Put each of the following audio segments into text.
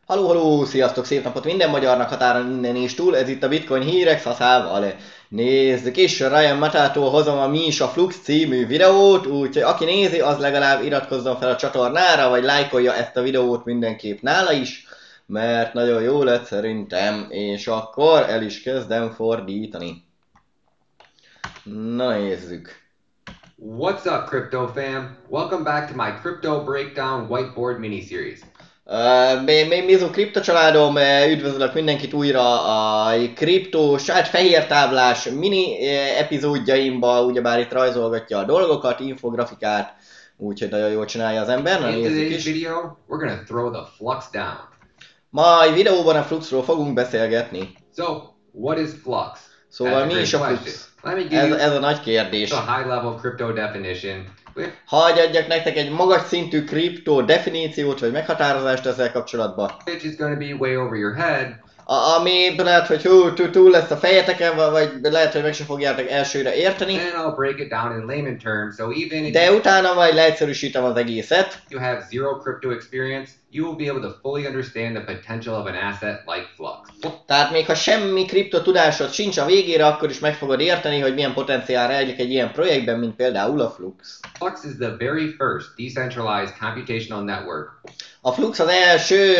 Halló, sziasztok, szép napot minden magyarnak határon innen és túl, ez itt a Bitcoin hírek szaszával. Nézzük is, Ryan Mattától hozom a Mi is a Flux című videót, úgyhogy aki nézi, az legalább iratkozzon fel a csatornára, vagy lájkolja ezt a videót mindenképp nála is, mert nagyon jó lett szerintem, és akkor el is kezdem fordítani. Na nézzük. What's up, crypto fam? Welcome back to my crypto breakdown whiteboard miniseries. Bízunk kripto családom, üdvözlök mindenkit újra a kriptó fehér táblás mini epizódjaimba, ugyebár itt rajzolgatja a dolgokat, infografikát, úgyhogy nagyon jól csinálja az ember. Na, In nézzük today's is. video, we're gonna throw the flux down. Mai videóban a Fluxról fogunk beszélgetni. So, what is flux? Szóval That's a mi great is a question. Flux? Let me give you Ez a nagy kérdés. a high-level crypto definition. Hadd adjak nektek egy magas szintű kriptó definíciót, vagy meghatározást ezzel kapcsolatban. Which is gonna be way over your head. Ami lehet, hogy túl lesz a fejeteken, vagy lehet, hogy meg se fogjátok elsőre érteni. And I'll break it down in layman terms, so even if De utána majd leegyszerűsítem az egészet. you have zero crypto experience, you will be able to fully understand the potential of an asset like flux. Tehát még ha semmi kripto tudásod sincs a végére, akkor is meg fogod érteni, hogy milyen potenciál rejlik egy ilyen projektben, mint például a Flux. Flux is the very first decentralized computational network. A Flux az első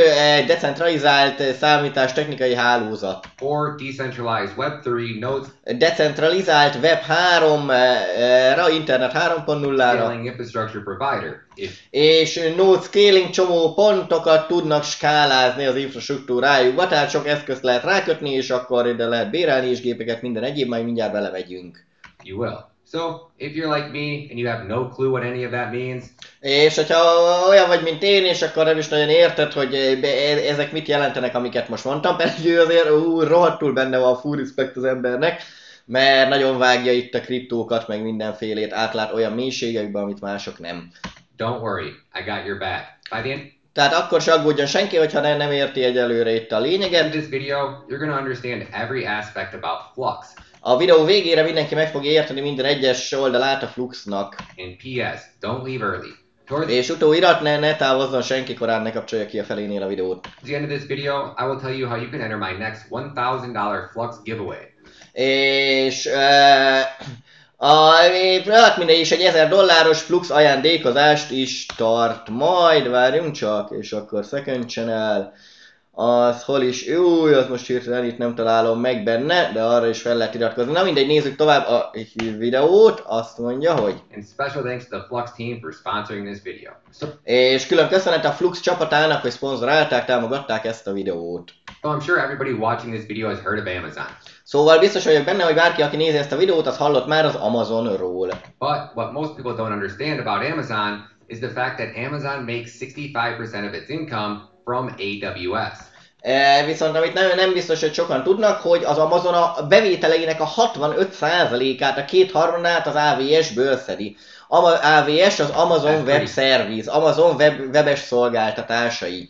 decentralizált számítástechnikai hálózat. Or decentralized Web3 nodes Decentralizált Web 3-ra, Internet 3.0-ra. scaling infrastructure provider. És node scaling csomó pontokat tudnak skálázni az infrastruktúrájukba, tehát sok eszközt lehet rákötni, és akkor ide lehet bérelni, és gépeket, minden egyéb, majd mindjárt belemegyünk. You will. So, if you're like me and you have no clue what any of that means, És hogyha olyan vagy, mint én, és akkor nem is nagyon érted, hogy ezek mit jelentenek, amiket most mondtam, pedig ő azért rohadtul benne van a full respect az embernek, mert nagyon vágja itt a kriptókat, meg mindenfélét, átlát olyan mélységekben, amit mások nem. don't worry, I got your back. By the end Tehát akkor se aggódjon senki, hogyha nem érti egyelőre itt a of lényeget. this video, you're going to understand every aspect about flux. A videó végére mindenki meg fogja érteni minden egyes oldalát a Fluxnak. And P.S. Don't leave early. Towards És utóirat, ne távozzon senki korán, ne kapcsolja ki a felénél a videót. the end of this video, I will tell you how you can enter my next $1,000 Flux giveaway. És hát mindegy is egy $1000 Flux ajándékozást is tart majd, várjunk csak, és akkor second channel, az hol is, az most hirtelen itt nem találom meg benne, de arra is fel lehet iratkozni. Na mindegy, nézzük tovább a videót, azt mondja, hogy... And special thanks to the Flux team for sponsoring this video. So És külön köszönet a Flux csapatának, hogy szponzorálták, támogatták ezt a videót. I'm sure everybody watching this video has heard of Amazon. Szóval biztos vagyok benne, hogy bárki, aki nézi ezt a videót, az hallott már az Amazonról. But what most people don't understand about Amazon is the fact that Amazon makes 65% of its income from AWS. Viszont amit nem biztos, hogy sokan tudnak, hogy az Amazon a bevételeinek a 65%-át, a kétharmadát az AWS-ből szedi. AWS az Amazon Web Service, Amazon webes szolgáltatásai.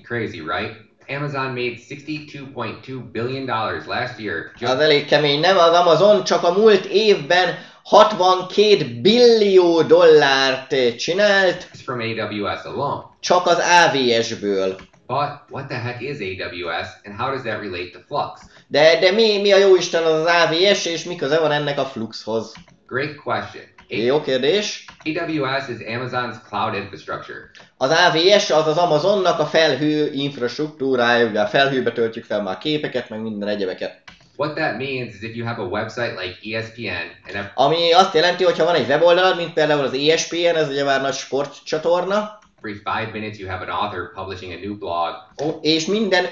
Crazy, right? Amazon made $62.2 billion last year Az elég kemény, nem? Az Amazon csak a múlt évben 62 billió dollárt csinált, just from AWS alone. csak az AWS-ből. But what the heck is AWS and how does that relate to Flux? De mi a jóisten az AWS, és mi köze van ennek a Fluxhoz? Great question. Jó kérdés. AWS is Amazon's cloud infrastructure. Az AWS az Amazonnak a felhő infrastruktúrája, ugye a felhőbe töltjük fel már képeket, meg minden egyebeket. What that means is if you have a website like ESPN and Ami azt jelenti, hogy ha van egy weboldalad, mint például az ESPN, ez ugye már nagy sportcsatorna, every 5 minutes you have an author publishing a new blog, és minden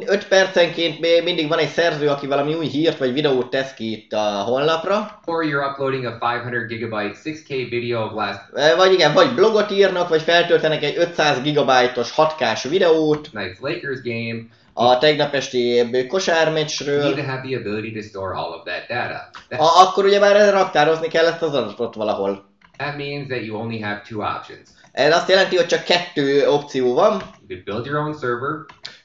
5 percenként mindig van egy szerző, aki valami új hírt vagy videót tesz ki itt a honlapra. or you're uploading a 500 gigabyte 6K video of last Vagy blogot írnak, vagy feltöltenek egy 500 gigabájtos 6K-s videót night's Lakers game, a tegnap esti you kosármeccsről. need to have the ability to store all of that data. Akkor ugyebár raktározni kell ezt az adatot valahol. That means that you only have two options. Ez azt jelenti, hogy csak 2 opció van. You could build your own server,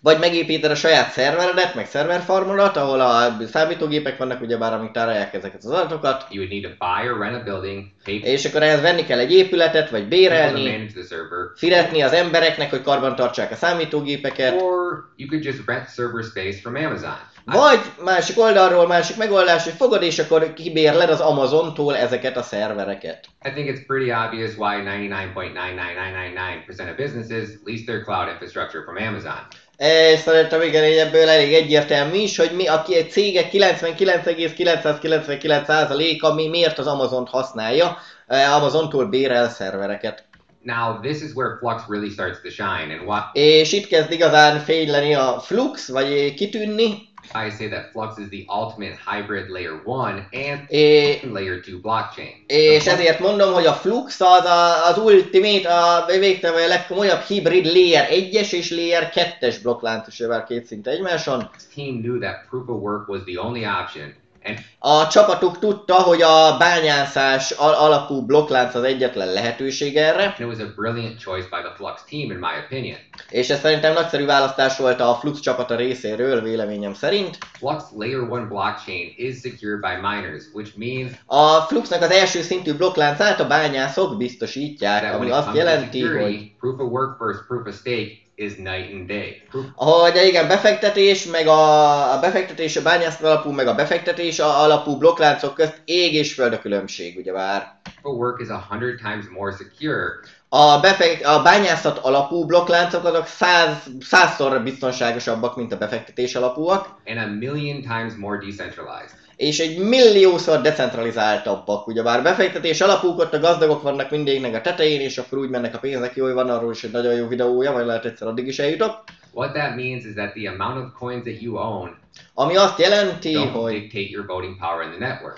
Vagy megépíted a saját szerveredet, meg szerverfarmodat, ahol a számítógépek vannak, ugyebár amik tárolják ezeket az adatokat. You would need to buy or rent a building, pay És akkor ehhez venni kell egy épületet, vagy people to bérelni, manage the server, fizetni az embereknek, hogy karbantartsák a számítógépeket. or you could just rent server space from Amazon. Vagy másik oldalról, másik megoldás, hogy fogod és akkor kibérled az Amazontól ezeket a szervereket. I think it's pretty obvious why 99.99999% of businesses lease their cloud infrastructure from Amazon. És szerintem igen, ebből elég egyértelmű is, hogy mi a cégek 99,999%-a miért az Amazont használja, Amazontól bérel szervereket. Now, this is where Flux really starts to shine, and why És itt kezd igazán fényleni a Flux, vagy kitűnni. I say that Flux is the ultimate hybrid layer 1 and layer 2 blockchain. És ezért mondom, hogy a Flux az ultimate, a végtelen legkomolyabb hibrid layer 1-es és layer 2-es blokkláncos, jövel két szinte egymáson. This team knew that proof of work was the only option. And A csapatuk tudta, hogy a bányászás alapú blokklánc az egyetlen lehetőség erre, it was a brilliant choice by the Flux team, in my opinion. és ez szerintem nagyszerű választás volt a Flux csapata részéről, véleményem szerint. Flux layer 1 blockchain is secured by miners, which means A Fluxnak az első szintű blokkláncát a bányászok biztosítják, that ami when it azt comes to jelenti, hogy security, proof of work versus proof of stake is night and day. Proof hogy igen, befektetés, meg a befektetés, a bányászat alapú, meg a befektetés alapú blokkláncok közt ég és föld a különbség, ugyebár. of work is 100 times more secure. A bányászat alapú blokkláncok azok százszor biztonságosabbak, mint a befektetés alapúak, And a million times more decentralized. és egy milliószor decentralizáltabbak. Ugyebár befektetés alapúk, ott a gazdagok vannak mindegyiknek a tetején, és akkor úgy mennek a pénzek, jó, van arról is egy nagyon jó videója, vagy lehet egyszer addig is eljutok. What that means is that the amount of coins that you own Ami azt jelenti, don't hogy dictate your voting power in the network.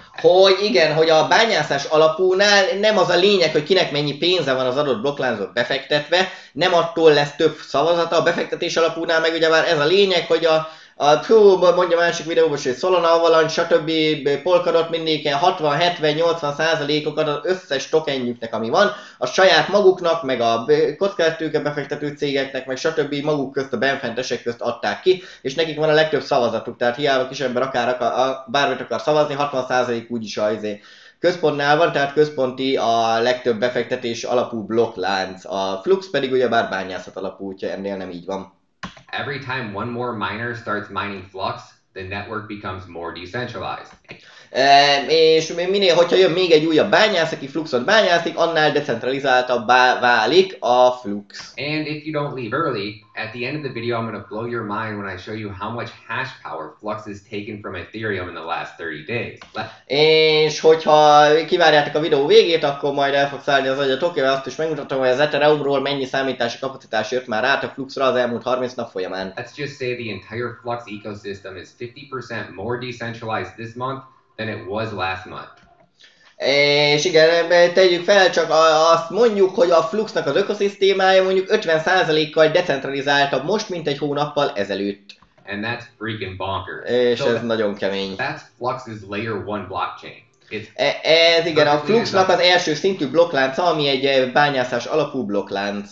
igen, hogy a bányászás alapúnál nem az a lényeg, hogy kinek mennyi pénze van az adott blokkláncba befektetve, nem attól lesz több szavazata, a befektetés alapúnál meg ugye már ez a lényeg, hogy mondja másik videóban, hogy Solana, Avalanche, stb. Polkadot mindig ilyen 60-70-80%-okat az összes tokenjüknek, ami van, a saját maguknak, meg a kockázatőke befektető cégeknek, meg stb. Maguk közt, a benfentesek közt adták ki, és nekik van a legtöbb szavazatuk, tehát hiába kis ember bármit akar szavazni, 60% úgyis a központnál van, tehát központi a legtöbb befektetés alapú blokklánc. A Flux pedig ugyebár bányászat alapú, úgyhogy ennél nem így van. Every time one more miner starts mining Flux, the network becomes more decentralized. És minél, hogyha jön még egy újabb bányász, aki Fluxot bányászik, annál decentralizáltabbá válik a Flux. And if you don't leave early, at the end of the video I'm going to blow your mind when I show you how much hash power Flux has taken from Ethereum in the last 30 days. És hogyha kivárjátok a videó végét, akkor majd el fog szállni az agyatok, és azt is megmutatom, hogy az Ethereumról mennyi számítási kapacitás jött már át a Fluxra az elmúlt 30 nap folyamán. Let's just say the entire Flux ecosystem is 50% more decentralized this month than it was last month. És igen, tegyük fel, csak azt mondjuk, hogy a Fluxnak az ökoszisztémája mondjuk 50%-kal decentralizáltabb most, mint egy hónappal ezelőtt. And that's freaking bonkers. És ez nagyon kemény. That's Flux's layer 1 blockchain. Ez igen, a Fluxnak az első szintű blokklánca, ami egy bányászás alapú blokklánc.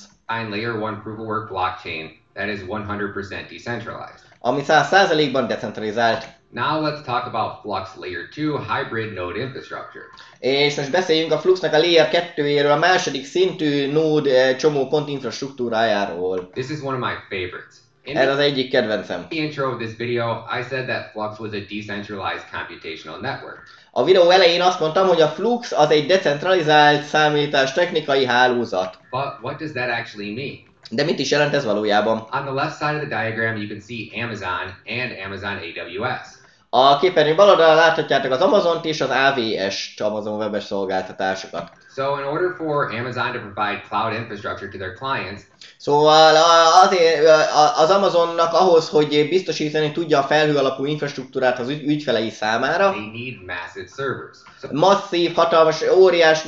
Layer 1 proof of work blockchain that is 100% decentralized. Ami 100%-ban decentralizált. Now let's talk about Flux layer 2 hybrid node infrastructure. És most beszéljünk a Fluxnak a layer 2-jéről, a második szintű node csomópont infrastruktúrájáról. This is one of my favorites. Ez az egyik kedvencem. In the intro of this video, I said that Flux was a decentralized computational network. A videó elején azt mondtam, hogy a Flux az egy decentralizált számítás technikai hálózat. But what does that actually mean? De mit is jelent ez valójában? On the left side of the diagram, you can see Amazon and Amazon AWS. A képernyő bal oldalán láthatjátok az Amazont és az AWS-t, Amazon webes szolgáltatásokat. So in order for Amazon to provide cloud infrastructure to their clients, Szóval azért az Amazonnak ahhoz, hogy biztosítani tudja a felhő alapú infrastruktúrát az ügyfelei számára, they need massive servers. So masszív, hatalmas, óriás,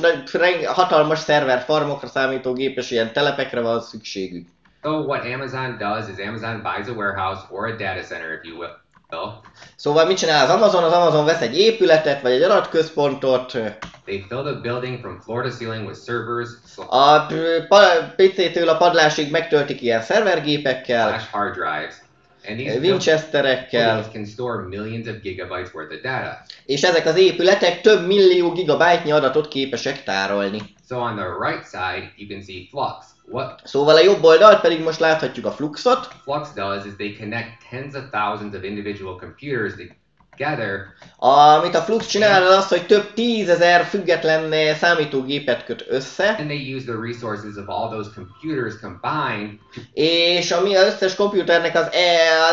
hatalmas szerverfarmokra számítógépes ilyen telepekre van szükségük. So what Amazon does is Amazon buys a warehouse or a data center, if you will. Szóval mit csinál az Amazon? Az Amazon vesz egy épületet, vagy egy adatközpontot. They fill the building from floor to ceiling with servers, A PC-től a padlásig megtöltik ilyen szervergépekkel. flash hard drives, And these Winchesterekkel, buildings can store millions of gigabytes worth of data. és ezek az épületek több millió gigabyte-nyi adatot képesek tárolni. So on the right side, you can see Flux. What Szóval a jobb oldalt pedig most láthatjuk a Fluxot. Flux does is they connect tens of thousands of individual computers together. Amit a Flux csinál, az az, hogy több 10 000 független számítógépet köt össze, And they use the resources of all those computers combined és ami az összes komputernek az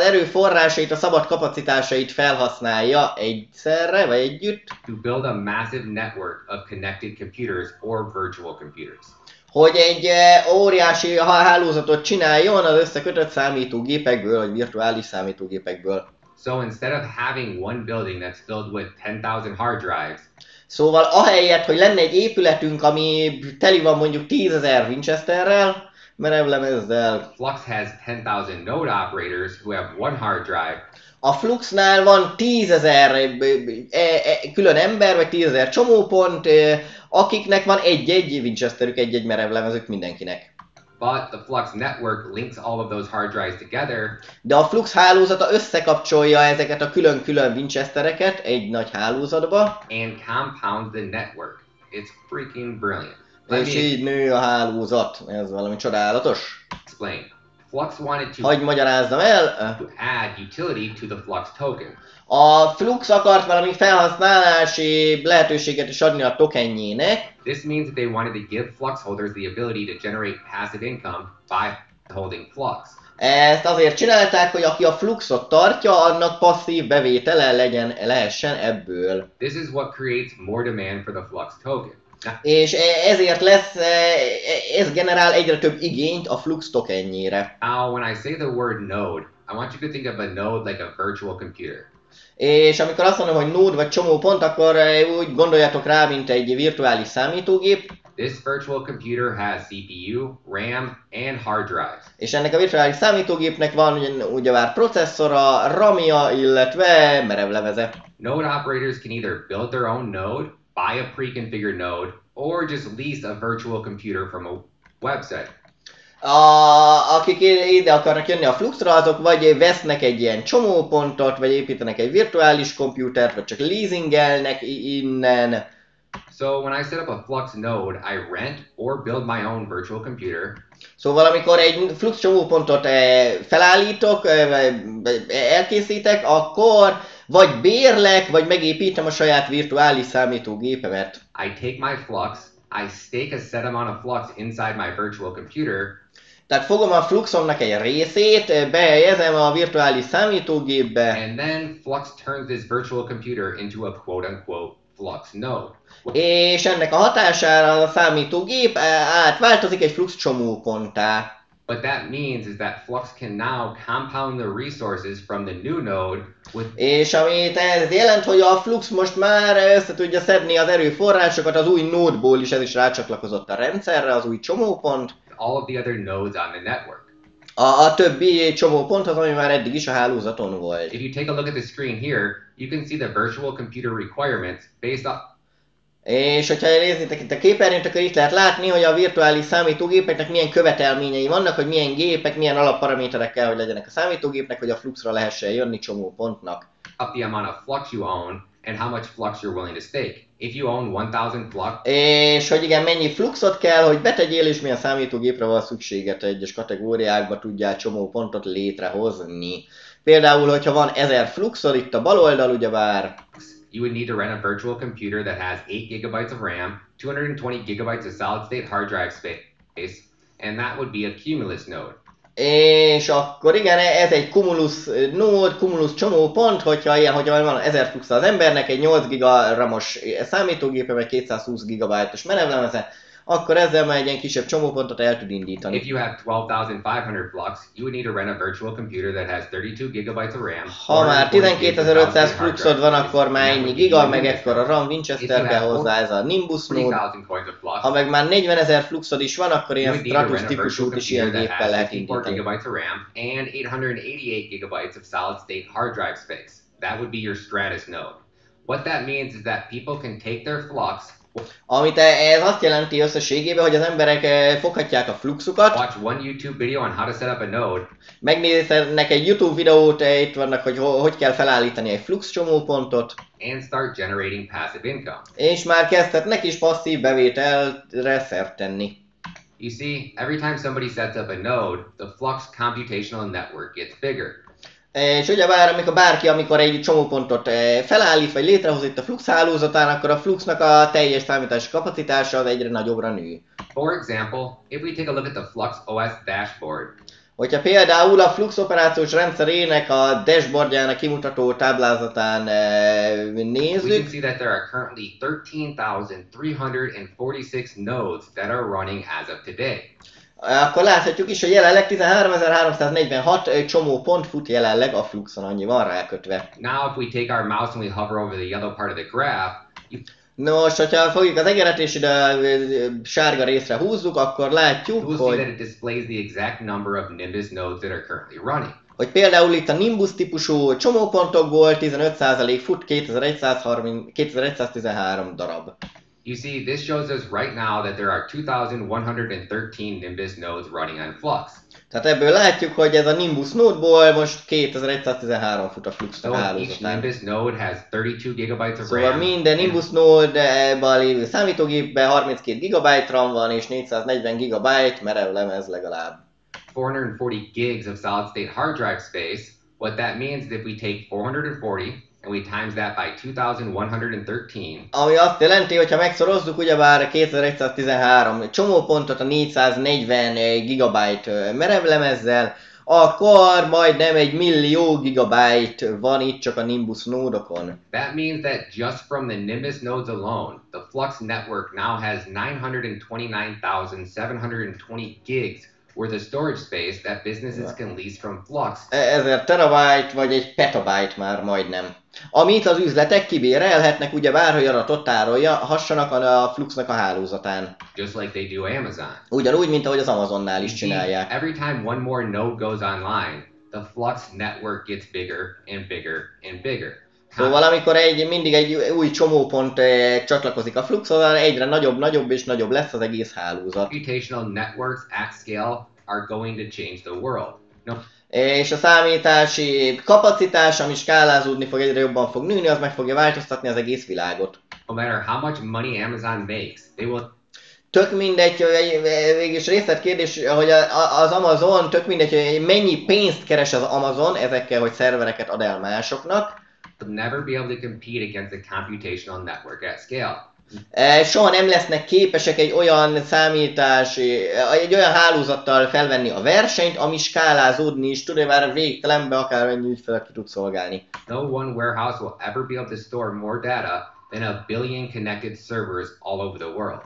erőforrásait, a szabad kapacitásait felhasználja egyszerre, vagy együtt, to build a massive network of connected computers or virtual computers. hogy egy óriási hálózatot csináljon az összekötött számítógépekből, vagy virtuális számítógépekből. So instead of having one building that's filled with 10,000 hard drives, Szóval ahelyett, hogy lenne egy épületünk, ami teli van mondjuk 10 000 Winchesterrel, merevlemezzel, Flux has 10,000 node operators who have one hard drive, a Fluxnál van 10 000 külön ember, vagy 10 000 csomópont, akiknek van egy-egy Winchesterük, egy-egy merevlemezük mindenkinek. but the Flux network links all of those hard drives together De a Flux hálózata összekapcsolja ezeket a külön-külön Winchestereket egy nagy hálózatba, and compounds the network. It's freaking brilliant. és így nő a hálózat. Ez valami csodálatos. Explain. Flux wanted to Hagy magyarázzam el. add utility to the Flux token. A Flux akart valami felhasználási lehetőséget is adni a tokenjének. This means that they wanted to give Flux holders the ability to generate passive income by holding Flux. Ezt azért csinálták, hogy aki a Fluxot tartja, annak passzív bevétele lehessen ebből. This is what creates more demand for the Flux token. És ezért lesz, ez generál egyre több igényt a Flux tokenjére. Now, when I say the word node, I want you to think of a node like a virtual computer. És amikor azt mondom, hogy node vagy csomópont, akkor úgy gondoljatok rá, mint egy virtuális számítógép. This virtual computer has CPU, RAM, and hard drives. És ennek a virtuális számítógépnek van ugyebár processzora, RAM-ja, illetve merevlemeze. Node operators can either build their own node, buy a pre-configured node, or just lease a virtual computer from a website. Akik ide akarnak jönni a Fluxra, azok vagy vesznek egy ilyen csomópontot, vagy építenek egy virtuális komputert, vagy csak leasingelnek innen. So when I set up a Flux node, I rent or build my own virtual computer. Szóval amikor egy Flux csomópontot felállítok, elkészítek, akkor vagy bérlek, vagy megépítem a saját virtuális számítógépemet. I take my Flux, I stake a set amount of Flux inside my virtual computer, Tehát fogom a Fluxomnak egy részét, behelyezem a virtuális számítógépbe, and then Flux turns this virtual computer into a quote-unquote Flux node. és ennek a hatására a számítógép átváltozik egy Flux csomóponttá. What that means is that Flux can now compound the resources from the new node with És amit ez jelent, hogy a Flux most már össze tudja szedni az erőforrásokat az új nódból is, ez is rácsatlakozott a rendszerre, az új csomópont. all of the other nodes on the network. A többi csomópont az, ami már eddig is a hálózaton volt. If you take a look at the screen here, you can see the virtual computer requirements based on És hogyha nézitek itt a képernyőt, akkor itt lehet látni, hogy a virtuális számítógépeknek milyen követelményei vannak, hogy milyen gépek, milyen alapparaméterek kell, hogy legyenek a számítógépnek, hogy a Fluxra lehessen jönni csomópontnak. up the amount of Flux you own and how much Flux you're willing to stake. If you own 1,000 Flux, És hogy igen, mennyi Fluxot kell, hogy betegyél, és milyen számítógépre van szükséged, egyes kategóriákba tudjál csomópontot létrehozni. Például, hogyha van 1000 Fluxod, itt a bal oldal ugyebár, you would need to rent a virtual computer that has 8 gigabytes of RAM, 220 gigabytes of solid-state hard drive space, and that would be a cumulus node. és akkor igen, ez egy cumulus node, cumulus csomópont, hogyha van 1000 Flux az embernek, egy 8 giga RAM-os számítógépe, vagy 220 GB-os merevlemeze, akkor ezzel már egy ilyen kisebb csomópontot el tud indítani. If you have 12,500 Flux, you would need to rent a virtual computer that has 32 gigabytes of RAM. Ha már 440 12500 hard Fluxod drive van, space, akkor már and that ennyi would giga, give you meg Winchester. ekkora RAM Winchester kell hozzá, ez a Nimbus node. 3,000 coins of Flux. Ha meg már 40 000 Fluxod is van, akkor You ilyen would need to Stratus rent a virtual típusút is ilyen computer that géppel has lehet 64 indítani. gigabytes of RAM and 888 gigabytes of solid-state hard drive space. That would be your Stratus node. What that means is that people can take their Flux, Amit ez azt jelenti összességében, hogy az emberek foghatják a fluxukat, watch one YouTube video on how to set up a node, megnéznek egy YouTube videót, itt vannak, hogy kell felállítani egy flux csomópontot, and start generating passive income. és már kezdhetnek is passzív bevételre szert tenni. You see, every time somebody sets up a node, the Flux computational network gets bigger. És ugyebár, amikor egy csomópontot felállít, vagy létrehoz itt a Flux hálózatán, akkor a Fluxnak a teljes számítási kapacitása az egyre nagyobbra nő. For example, if we take a look at the Flux OS dashboard, hogyha például a Flux operációs rendszerének a dashboardjának kimutató táblázatán we can nézzük, see that there are currently 13,346 nodes that are running as of today. akkor láthatjuk is, hogy jelenleg 13.346 csomópont fut jelenleg a Fluxon, annyi van rákötve. Now, if we take our mouse and we hover over the yellow part of the graph, Nos, hogyha fogjuk az egeret és ide a sárga részre húzzuk, akkor látjuk, we'll see that it displays the exact number of Nimbus nodes that are currently running. hogy például itt a Nimbus típusú csomópontokból 15% fut 2113 darab. You see, this shows us right now that there are 2,113 Nimbus nodes running on Flux. Tehát ebből látjuk, hogy ez a Nimbus nódból most 2113 fut a Fluxnak So each hálózatán. Nimbus node has 32 gigabytes of Szóval RAM. minden Nimbus nódban lévő számítógépben 32 GB RAM van és 440 GB merev lemez legalább. 440 gigs of solid state hard drive space. What that means is if we take 440 and we times that by 2,113, Ami azt jelenti, hogy ha megszorozzuk ugyebár 2113 csomópontot a 440 GB merevlemezzel, akkor majdnem 1 millió gigabyte van itt csak a Nimbus nódokon. that means that just from the Nimbus nodes alone, the Flux network now has 929,720 gigs worth of storage space that businesses can lease from Flux. 1000 terabyte vagy egy petabyte már majdnem. Amit az üzletek kibérelhetnek ugyebár, hogy adatot tárolhassanak a Fluxnak a hálózatán. Just like they do Amazon. Ugyanúgy, mint ahogy az Amazonnál is You see, csinálják. every time one more node goes online, the Flux network gets bigger and bigger and bigger. Szóval amikor mindig egy új csomópont csatlakozik a Fluxhoz, egyre nagyobb és nagyobb lesz az egész hálózat. Computational networks at scale are going to change the world. No, És a számítási kapacitás, ami skálázódni fog, egyre jobban fog nőni, az meg fogja változtatni az egész világot. no matter how much money Amazon makes, they will Tök mindegy, hogy végülis részletkérdés, hogy az Amazon, tök mindegy, hogy mennyi pénzt keres az Amazon ezekkel, hogy szervereket ad el másoknak. never be able to compete against the computational network at scale. Soha nem lesznek képesek egy olyan hálózattal felvenni a versenyt, ami skálázódni is tud, már végtelenbe akármennyi ügyfelet ki tud szolgálni. No one warehouse will ever be able to store more data than a billion connected servers all over the world.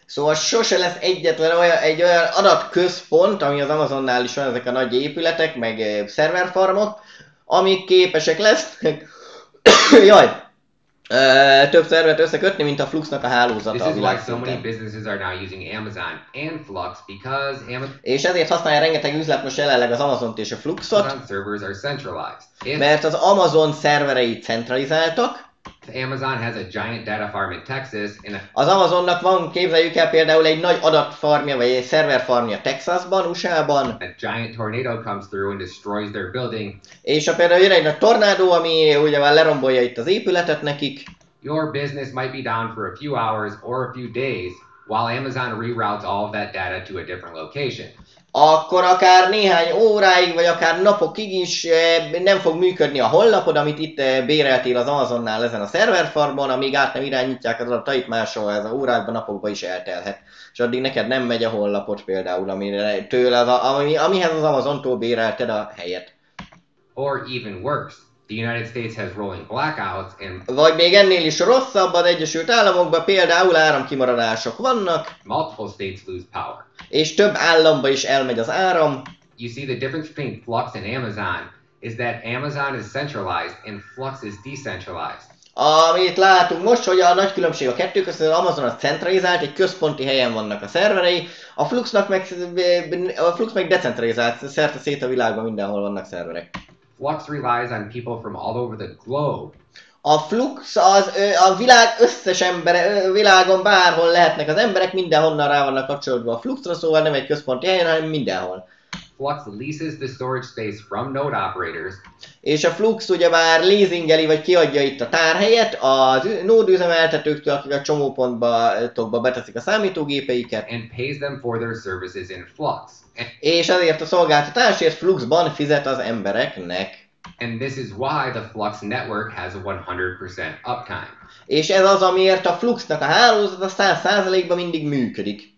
Szóval sose lesz egyetlen egy olyan adatközpont, ami az Amazonnál is van, ezek a nagy épületek, meg szerverfarmok, amik képesek lesznek több szervert összekötni, mint a Fluxnak a hálózata This a is why so many világszinten. businesses are now using Amazon and Flux because És ezért használja rengeteg üzlet most jelenleg az Amazont és a Fluxot, Amazon servers are centralized. If mert az Amazon szerverei centralizáltak. Amazon has a giant data farm in Texas and Az Amazonnak van, képzeljük el például egy nagy adatfarmja, vagy egy szerverfarmja Texasban, USA-ban, a giant tornado comes through and destroys their building, és ha például jön egy nagy tornádó, ami ugye már lerombolja itt az épületet nekik, your business might be down for a few hours or a few days while Amazon reroutes all of that data to a different location. akkor akár néhány óráig, vagy akár napokig is nem fog működni a honlapod, amit itt béreltél az Amazonnál ezen a szerverfarmon, amíg át nem irányítják az adatait máshol, ez a órákban, napokban is eltelhet. És addig neked nem megy a honlapod például, amihez az Amazontól bérelted a helyet. Or even worse, the United States has rolling blackouts and Vagy még ennél is rosszabb, az Egyesült Államokban például áramkimaradások vannak, multiple states lose power. és több államba is elmegy az áram. You see, the difference between Flux and Amazon is that Amazon is centralized and Flux is decentralized. Amit látunk most, hogy a nagy különbség a kettő között, az Amazon az centralizált, egy központi helyen vannak a szerverei, a Flux meg decentralizált, szerte szét a világban mindenhol vannak szerverek. Flux relies on people from all over the globe. A Flux az a világ összes embere, világon bárhol lehetnek az emberek, mindenhonnan rá vannak kapcsolódva a Fluxra, szóval nem egy központi helyen, hanem mindenhol. Flux leases the storage space from node operators. És a Flux ugyebár leasingeli, vagy kiadja itt a tárhelyet az node üzemeltetőktől, akik a csomópontba beteszik a számítógépeiket. And pays them for their services in Flux. És ezért a szolgáltatásért Fluxban fizet az embereknek. And this is why the Flux network has 100% uptime. És ez az, amiért a Fluxnak a hálózata 100%-ban mindig működik.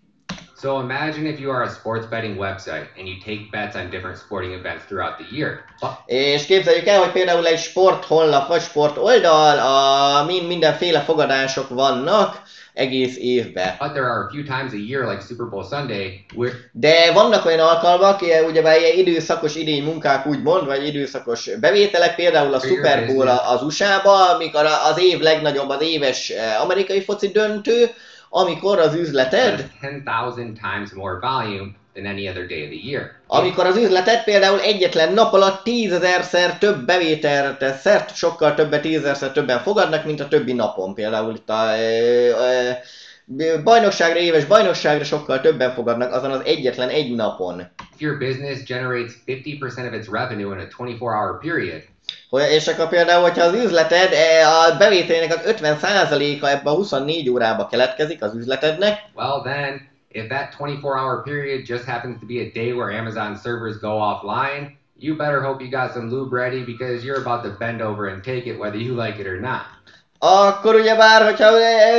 So imagine if you are a sports betting website and you take bets on different sporting events throughout the year. És képzeljük el, hogy például egy sporthonlap vagy sportoldal, mindenféle fogadások vannak egész évben. But there are a few times a year, like Super Bowl Sunday, where... De vannak olyan alkalmak, ugyebár ilyen időszakos idény munkák úgymond, vagy időszakos bevételek, például a Super Bowl az USA-ba, amikor az év legnagyobb az éves amerikai foci döntő, amikor az üzleted 10,000 times more volume than any other day of the year. Amikor az üzleted például egyetlen nap alatt 10.000-szer több bevételre tesz szert, sokkal többet, 10.000-szer többen fogadnak, mint a többi napon. Például itt a bajnokságra, éves bajnokságra sokkal többen fogadnak azon az egyetlen egy napon. If your business generates 50% of its revenue in a 24-hour period, és akkor például, hogyha az üzleted, a bevételének az 50%-a ebbe a 24 órába keletkezik az üzletednek, well then, if that 24-hour period just happens to be a day where Amazon servers go offline, you better hope you got some lube ready because you're about to bend over and take it whether you like it or not. Akkor ugyebár, hogyha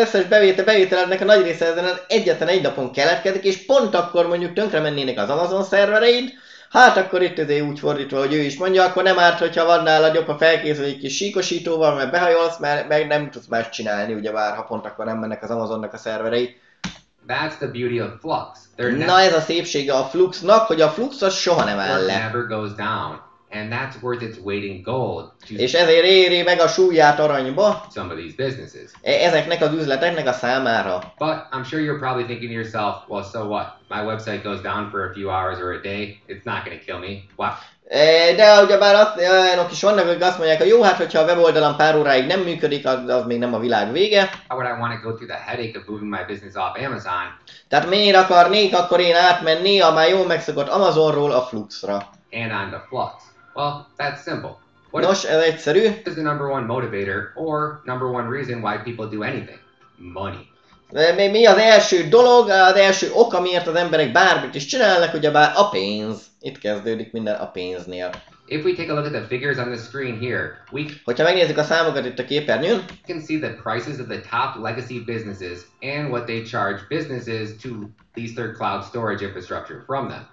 összes bevételednek a nagy része ezen az egyetlen egy napon keletkezik, és pont akkor mondjuk tönkre mennének az Amazon szervereid, hát akkor itt azért úgy fordítva, hogy ő is mondja, akkor nem árt, hogyha van nálad jobb a felkészül egy kis síkosítóval, mert behajolsz, mert meg nem tudsz más csinálni, ugyebár, ha pont akkor nem mennek az Amazonnak a szerverei. That's the beauty of Flux. Na ez a szépsége a Fluxnak, hogy a Flux az soha nem áll le. Never goes down. And that's worth its weight in gold to És ezért éri meg a súlyát aranyba some of these businesses. Ezeknek az üzleteknek a számára. But I'm sure you're probably thinking to yourself, well, so what? My website goes down for a few hours or a day. It's not going to kill me. What? De ugyebár olyanok is vannak, akik azt mondják, hogy jó, hát hogyha a weboldalam pár óráig nem működik, az még nem a világ vége. How would I want to go through the headache of moving my business off Amazon? Tehát miért akarnék akkor én átmenni a már jól megszokott Amazonról a Fluxra? And on the Flux. Well, that's simple. Nos, ez egyszerű. What is the number one motivator or number one reason why people do anything? Money. Mi az első dolog, az első ok, amiért az emberek bármit is csinálnak, ugyebár a pénz. Itt kezdődik minden a pénznél. If we take a look at the figures on the screen here, hogyha megnézzük a számokat itt a képernyőn, we can see the prices of the top legacy businesses and what they charge businesses to lease their cloud storage infrastructure from them.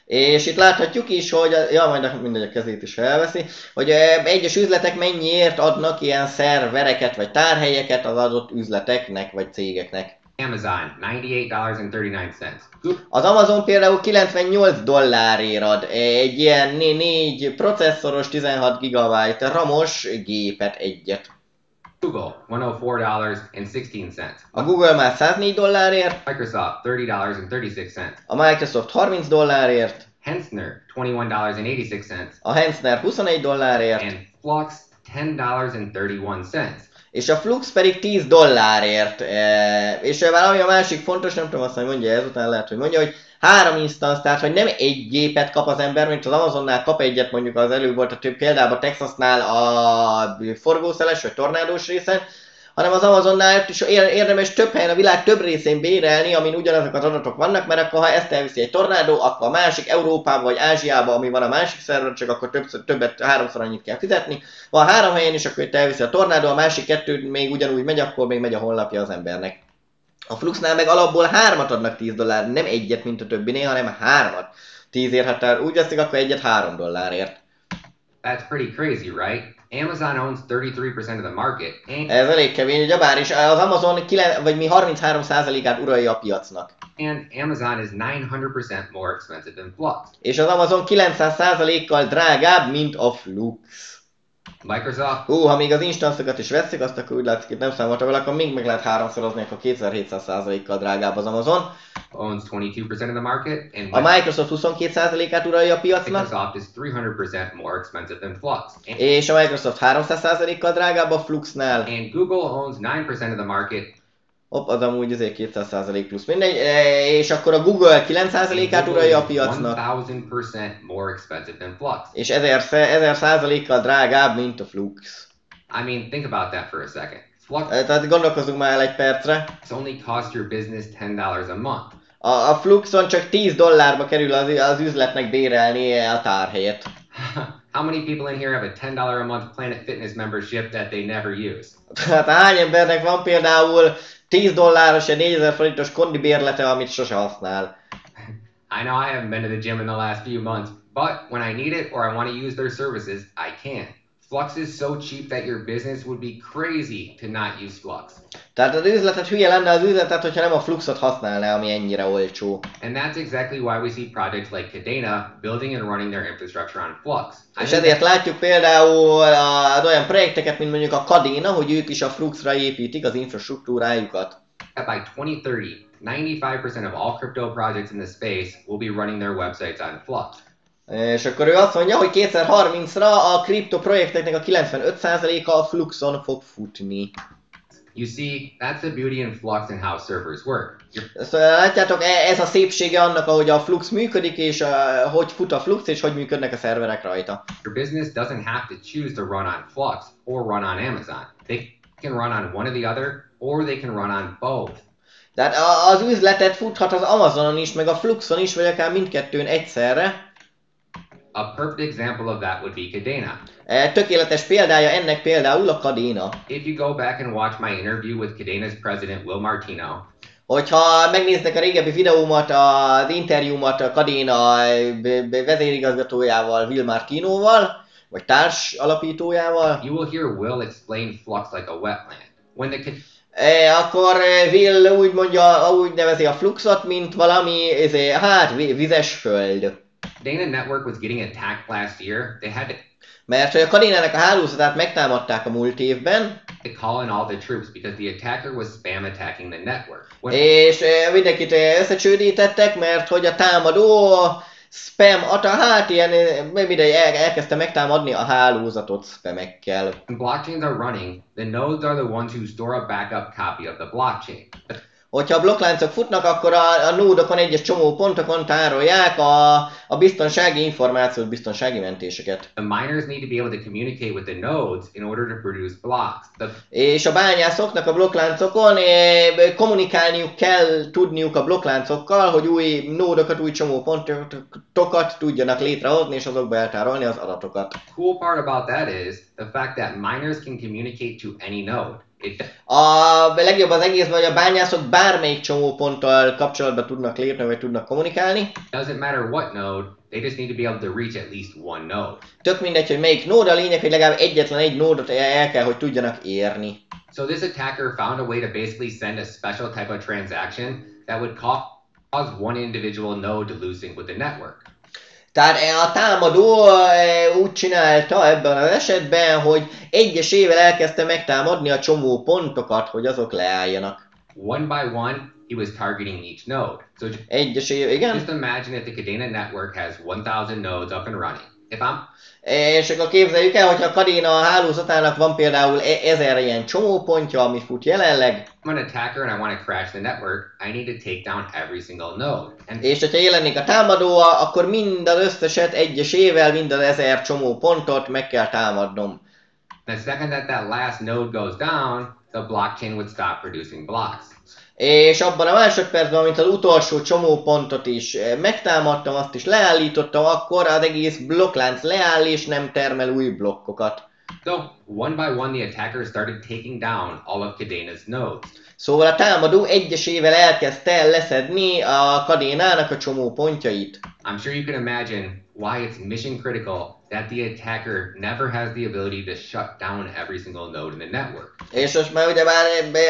És itt láthatjuk is, hogy majd mindegy a kezét is felveszi, hogy egyes üzletek mennyiért adnak ilyen szervereket vagy tárhelyeket az adott üzleteknek vagy cégeknek. Amazon, $98.39. Az Amazon például $98 ad egy ilyen 4 processzoros 16 GB RAM-os gépet egyet. Google, $104.16. A Google már $104. Microsoft, $30.36. A Microsoft $30. Hensner, $21.86. A Hensner $21. And Flux, $10.31. És a Flux pedig $10. És valami a másik fontos, nem tudom azt, hogy mondja ezután, lehet, hogy mondja, hogy 3 instance, tehát hogy nem egy gépet kap az ember, mint az Amazonnál kap egyet, mondjuk az előbb volt a több példában Texasnál a forgószeles vagy tornádós részen, hanem az Amazonnál is érdemes több helyen a világ több részén bérelni, amin ugyanazok az adatok vannak, mert akkor ha ezt elviszi egy tornádó, akkor a másik Európába vagy Ázsiába, ami van a másik szerver, csak akkor háromszor annyit kell fizetni. Ha 3 helyen is, akkor itt elviszi a tornádó, a másik 2 még ugyanúgy megy, akkor még megy a honlapja az embernek. A Fluxnál meg alapból 3-at adnak $10, nem egyet, mint a többinél, hanem 3-at. 10-ért, hát úgy veszik, akkor egyet $3. That's pretty crazy, right? Amazon owns 33% of the market. Ez elég kevés, ugye bár is az Amazon 33%-át uralja a piacnak. And Amazon is 900% more expensive than Flux. És az Amazon 900%-kal drágább, mint a Flux. Microsoft Ha még az instancokat is veszik, azt akkor úgy látszik, hogy nem számoltak vele, akkor még meg lehet háromszorozni, akkor 2700%-kal drágább az Amazon. owns 22% of the market, and A Microsoft 22%-át uralja a piacnak, Microsoft is 300% more expensive than Flux. és a Microsoft 300%-kal drágább a Fluxnál. And Google owns 9% of the market. Az amúgy azért 200% plusz mindegy, és akkor a Google 9%-át uralja a piacnak. 1000% more expensive than Flux. És 1000%-kal drágább, mint a Flux. I mean, think about that for a second. Flux Tehát gondolkozunk már el egy percre. only costs your business $10 a month. A Fluxon csak $10 kerül az üzletnek bérelni a tárhelyet. How many people in here have a $10 a month Planet Fitness membership that they never use? Hát hány embernek van például $10 egy 4000 forintos kondi bérlete, amit sose használ? I know I haven't been to the gym in the last few months, but when I need it or I want to use their services, I can. Flux is so cheap that your business would be crazy to not use Flux. Tehát az üzletet hülye lenne az üzletet, hogyha nem a Fluxot használná, ami ennyire olcsó. And that's exactly why we see projects like Cadena building and running their infrastructure on Flux. És ezért látjuk például az olyan projekteket, mint mondjuk a Cadena, hogy ők is a Fluxra építik az infrastruktúrájukat. By 2030, 95% of all crypto projects in the space will be running their websites on Flux. És akkor ő azt mondja, hogy 2030-ra a kripto projekteknek a 95%-a a Fluxon fog futni. You see, that's the beauty in Flux and how servers work. Szóval látjátok, ez a szépsége annak, ahogy a Flux működik, és hogy fut a Flux, és hogy működnek a szerverek rajta. Your business doesn't have to choose to run on Flux or run on Amazon. They can run on one or the other, or they can run on both. Tehát az üzletet futhat az Amazonon is, meg a Fluxon is, vagy akár mindkettőn egyszerre. A perfect example of that would be Cadena. Tökéletes példája ennek például a Cadena. If you go back and watch my interview with Cadena's president, Will Martino, Hogyha megnéznek a régebbi videómat, az interjúmat a Cadena vezérigazgatójával, Will Martinoval, vagy társ alapítójával, you will hear Will explain Flux like a wetland. When the akkor Will úgy nevezi a Fluxot, mint valami, vizes föld. Cadena network was getting attacked last year, they had to Mert hogy a Cadenának a hálózatát megtámadták a múlt évben, call in all the troops because the attacker was spam attacking the network. és mindenkit összecsődítettek, mert hogy a támadó spam elkezdte megtámadni a hálózatot spamekkel. When blockchains are running, the nodes are the ones who store a backup copy of the blockchain. Hogyha a blokkláncok futnak, akkor a nódokon, egyes csomó pontokon tárolják a biztonsági információt, biztonsági mentéseket. The miners need to be able to communicate with the nodes in order to produce blocks. És a bányászoknak a blokkláncokkon kommunikálniuk kell tudniuk a blokkláncokkal, hogy új nódokat, új csomó pontokat tudjanak létrehozni, és azokba eltárolni az adatokat. The cool part about that is the fact that miners can communicate to any node. A legjobb az egészben, hogy a bányászok bármelyik csomóponttal kapcsolatban tudnak lépni, vagy tudnak kommunikálni. Doesn't matter what node, they just need to be able to reach at least one node. Tök mindegy, hogy melyik nód, a lényeg, hogy legalább egyetlen egy nódot el kell, hogy tudjanak érni. So this attacker found a way to basically send a special type of transaction that would cause one individual node to lose sync with the network. Tehát a támadó úgy csinálta ebben az esetben, hogy egyesével elkezdte megtámadni a csomó pontokat, hogy azok leálljanak. One by one, he was targeting each node. So igen. Just imagine if the Cadena network has 1000 nodes up and running. És akkor képzeljük el, hogyha a Cadena hálózatának van például 1000 ilyen csomópontja, ami fut jelenleg. I'm an attacker and I want to crash the network, I need to take down every single node. És hogyha jelennék a támadó, akkor mind az összeset egyesével, mind az 1000 csomópontot meg kell támadnom. The second that last node goes down, the blockchain would stop producing blocks. És abban a másodpercben, mint az utolsó csomópontot is megtámadtam, azt is leállítottam, akkor az egész blokklánc leáll és nem termel új blokkokat. So, one by one the attacker started taking down all of Cadena's nodes. Szóval a támadó egyesével elkezdte leszedni a Cadenának a csomópontjait. I'm sure you can imagine why it's mission critical that the attacker never has the ability to shut down every single node in the network. És most már ugye már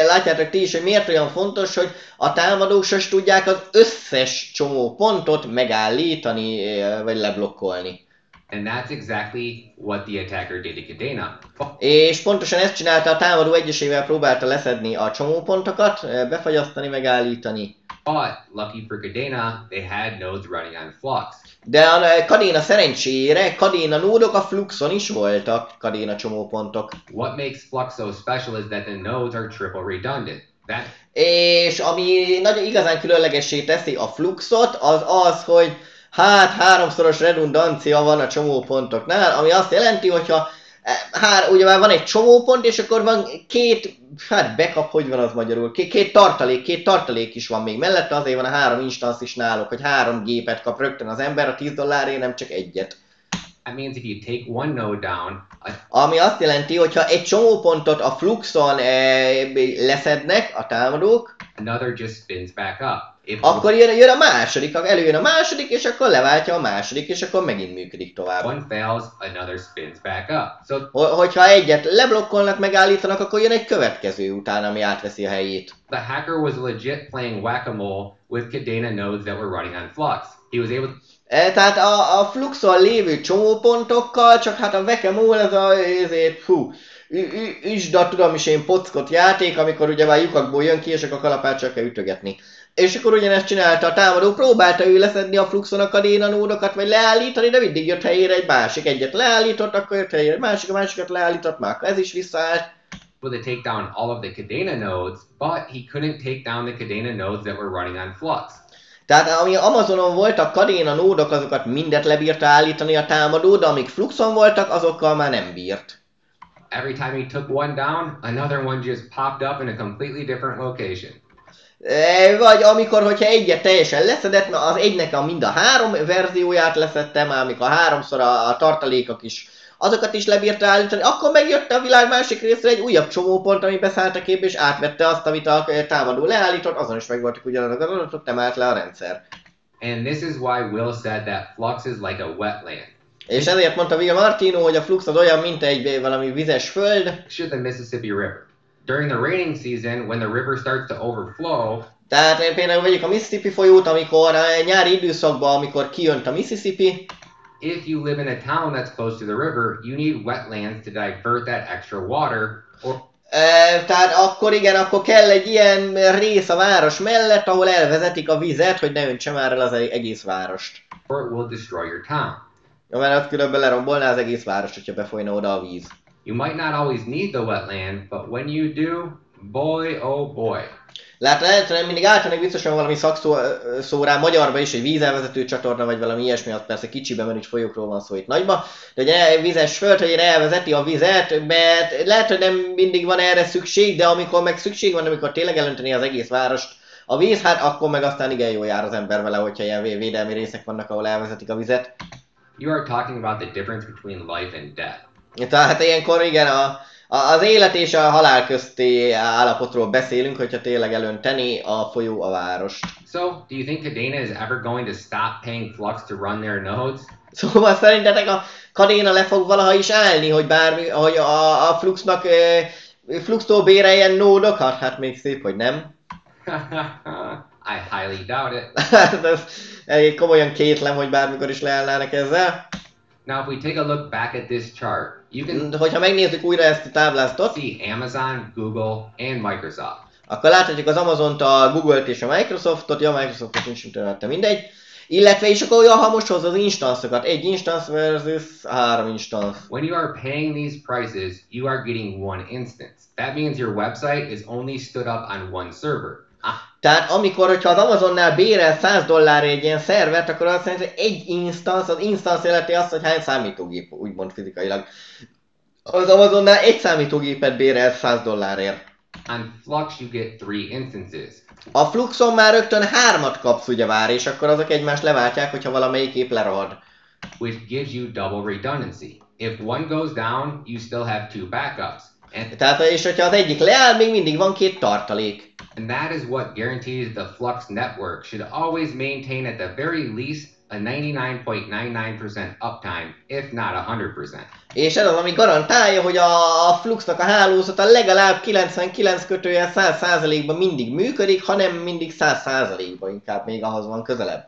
látjátok ti is, hogy miért olyan fontos, hogy a támadók sose tudják az összes csomó pontot megállítani, vagy leblokkolni. And that's exactly what the attacker did to Cadena. És pontosan ezt csinálta, a támadó egyesével próbálta leszedni a csomópontokat, befagyasztani, megállítani. But lucky for Cadena, they had nodes running on Flux. De a Cadena szerencsére, Cadena nódok a Fluxon is voltak, Cadena csomópontok. What makes Flux so special is that the nodes are triple redundant. És ami nagyon igazán különlegessé teszi a Fluxot, az az, hogy hát háromszoros redundancia van a csomópontoknál, ami azt jelenti, hogyha ugye már van egy csomópont, és akkor van két, hát backup, hogy van az magyarul, két tartalék is van még mellette, azért van a 3 instance is náluk, hogy 3 gépet kap rögtön az ember a $10, nem csak egyet. That means if you take one node down, ami azt jelenti, hogyha egy csomópontot a Fluxon leszednek a támadók, another just spins back up. Akkor jön a második, előjön a második, és akkor leváltja a második, és akkor megint működik tovább. One fails, another spins back up. So, hogyha egyet leblokkolnak, megállítanak, akkor jön egy következő után, ami átveszi a helyét. The hacker was legit playing whack-a-mole with Cadena nodes that were running on Flux. He was able tehát a Fluxon lévő csomópontokkal, csak hát a whack-a-mole ezért, üsda, tudom is én pockot játék, amikor ugye már lyukakból jön ki, és akkor a kalapát csak kell ütögetni. És akkor ugyanezt csinálta a támadó, próbálta ő leszedni a Fluxon a Cadena nódokat, vagy leállítani, de mindig jött helyére egy másik. Egyet leállított, akkor jött helyére egy másik, a másikat leállított, már ez is visszaállt. To take down all of the Cadena nodes, but he couldn't take down the Cadena nodes that were running on Flux. Tehát ami Amazonon voltak Cadena nódok, azokat mindet lebírta állítani a támadó, de amik Fluxon voltak, azokkal már nem bírt. Every time he took one down, another one just popped up in a completely different location. Vagy amikor, hogyha egyet teljesen leszedett, az egynek mind a 3 verzióját leszedte, már amikor 3-szor a tartalékok is, azokat is lebírta állítani, akkor megjött a világ másik részre egy újabb csomópont, ami beszállt a képbe, és átvette azt, amit a támadó leállított, azon is megvoltak ugyanazok az adatok, nem állt le a rendszer. And this is why Will said that Flux is like a wetland. És ezért mondta Will Martino, hogy a Flux az olyan, mint egy valami vizes föld. Should the Mississippi River. During the raining season, when the river starts to overflow, tehát például vegyük a Mississippi folyót, amikor a nyári időszakban, amikor kijönt a Mississippi. If you live in a town that's close to the river, you need wetlands to divert that extra water. Tehát akkor igen, akkor kell egy ilyen rész a város mellett, ahol elvezetik a vizet, hogy ne öntse már el az egész várost. Or it will destroy your town. Ja, mert az különben lerombolná az egész várost, hogyha befolyna oda a víz. You might not always need the wetland, but when you do, boy oh boy. Látod, mindig általában biztosan valami szakszó rá, magyarban is egy vízelvezető csatorna, vagy valami ilyesmi, az persze kicsiben, mert itt folyókról van szó itt nagyba, de egy vizes föld, hogy elvezeti a vizet, mert lehet, hogy nem mindig van erre szükség, de amikor meg szükség van, amikor tényleg elönteni az egész várost a víz, hát akkor meg aztán igen jól jár az ember vele, hogyha ilyen védelmi részek vannak, ahol elvezetik a vizet. You are talking about the difference between life and death. Tehát ilyenkor igen, az élet és a halál közti állapotról beszélünk, hogyha tényleg elönteni a folyó a várost. So, do you think Cadena is ever going to stop paying Flux to run their nodes? Szóval szerintetek a Cadena le fog valaha is állni, hogy hogy a Fluxnak Fluxtól béreljen nódokat? Hát még szép, hogy nem. I highly doubt it. Hát ez elég komolyan kétlem, hogy bármikor is leállnának ezzel. Now, if we take a look back at this chart, you can hogyha megnézzük újra ezt a táblázatot, see Amazon, Google, and Microsoft. Akkor láthatjuk az Amazont, a Google-t és a Microsoftot, ja, a Microsoftot nincs internetem, mindegy. Illetve is akkor olyan, ha most hoz az instancokat, egy instance versus 3 instance. When you are paying these prices, you are getting one instance. That means your website is only stood up on one server. Tehát amikor, hogyha az Amazonnál bérel $100 egy ilyen szervert, akkor azt jelenti, hogy egy instance, az instance jelenti azt, hogy hány számítógép, úgymond fizikailag. Az Amazonnál egy számítógépet bérel $100-ért. On Flux you get 3 instances. A Fluxon már rögtön 3-at kapsz ugye már, és akkor azok egymást leváltják, hogyha valamelyik épp lerohad. Which gives you double redundancy. If one goes down, you still have 2 backups. Tehát, és hogyha az egyik leáll, még mindig van 2 tartalék. And that is what guarantees the Flux network should always maintain at the very least a 99.99% uptime, if not 100%. És ez az, ami garantálja, hogy a Fluxnak a hálózata legalább 99%-ban mindig működik, hanem mindig 100%-ban, inkább még ahhoz van közelebb.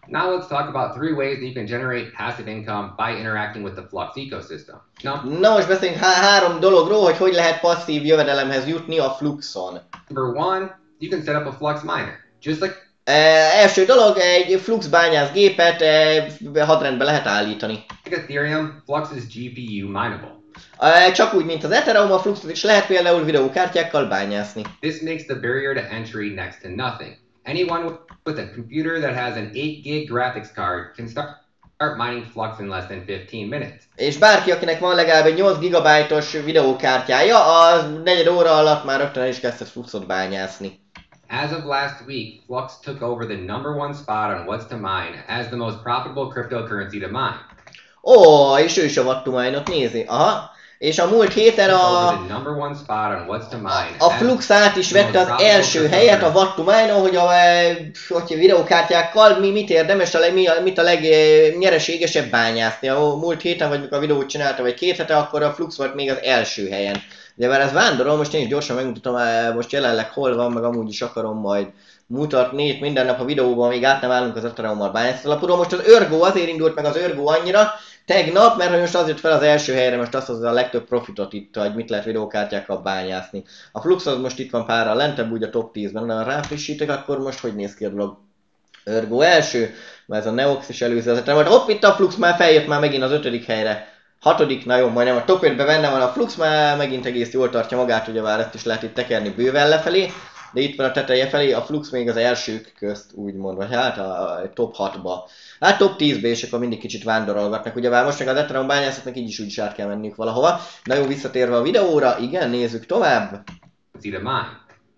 Now let's talk about 3 ways that you can generate passive income by interacting with the Flux ecosystem. Na most beszéljünk három dologról, hogy lehet passzív jövedelemhez jutni a Fluxon. Number 1, you can set up a Flux miner. Just like első dolog, egy Flux bányászgépet hadrendbe lehet állítani. like Ethereum, Flux is GPU mineable. Csak úgy, mint az Ethereum, a Fluxot is lehet például videókártyákkal bányászni. This makes the barrier to entry next to nothing. Anyone with a computer that has an 8 gig graphics card can start mining Flux in less than 15 minutes. És bárki, akinek van legalább egy 8 GB-os videókártyája, az 4 óra alatt már rögtön el is kezdett Fluxot bányászni. As of last week, Flux took over the #1 spot on what's to mine as the most profitable cryptocurrency to mine. És ő is a Vattumine-ot nézi. Aha. És a múlt héten a Flux át is vette az első helyet a Vattumine-on, hogy a videókártyákkal mit érdemes, mit a legnyereségesebb bányászni. A múlt héten, vagy mikor a videót csinálta, vagy 2 hete, akkor a Flux volt még az első helyen. De mert ez vándorol, most én is gyorsan megmutatom, most jelenleg hol van, meg amúgy is akarom majd mutatni. Itt minden nap a videóban még át nem állunk az Ethereum-mal bányászat alapuló. Most az Örgó azért indult meg az Örgó annyira, tegnap, mert most az jött fel az első helyre, most azt hozza a legtöbb profitot itt, hogy mit lehet videókártyákkal bányászni. A Flux az most itt van párral lentebb, úgy a top 10-ben, de ha ráfrissítek, akkor most hogy néz ki a dolog? Örgó első, mert ez a Neox is előző az Ethereum. Hopp, itt a Flux már feljött már megint az 5. helyre. 6. Na jó, majdnem a top 5-ben benne van a Flux, már megint egész jól tartja magát, ugye már ezt is lehet itt tekerni bőven lefelé. De itt van a teteje felé, a Flux még az elsők közt úgymond, vagy hát a top 6-ba. Hát top 10-be, és akkor mindig kicsit vándorolgatnak. Ugye most meg az Ethereum bányászatnak így is úgy is át kell menniük valahova. Na jó, visszatérve a videóra, igen, nézzük tovább.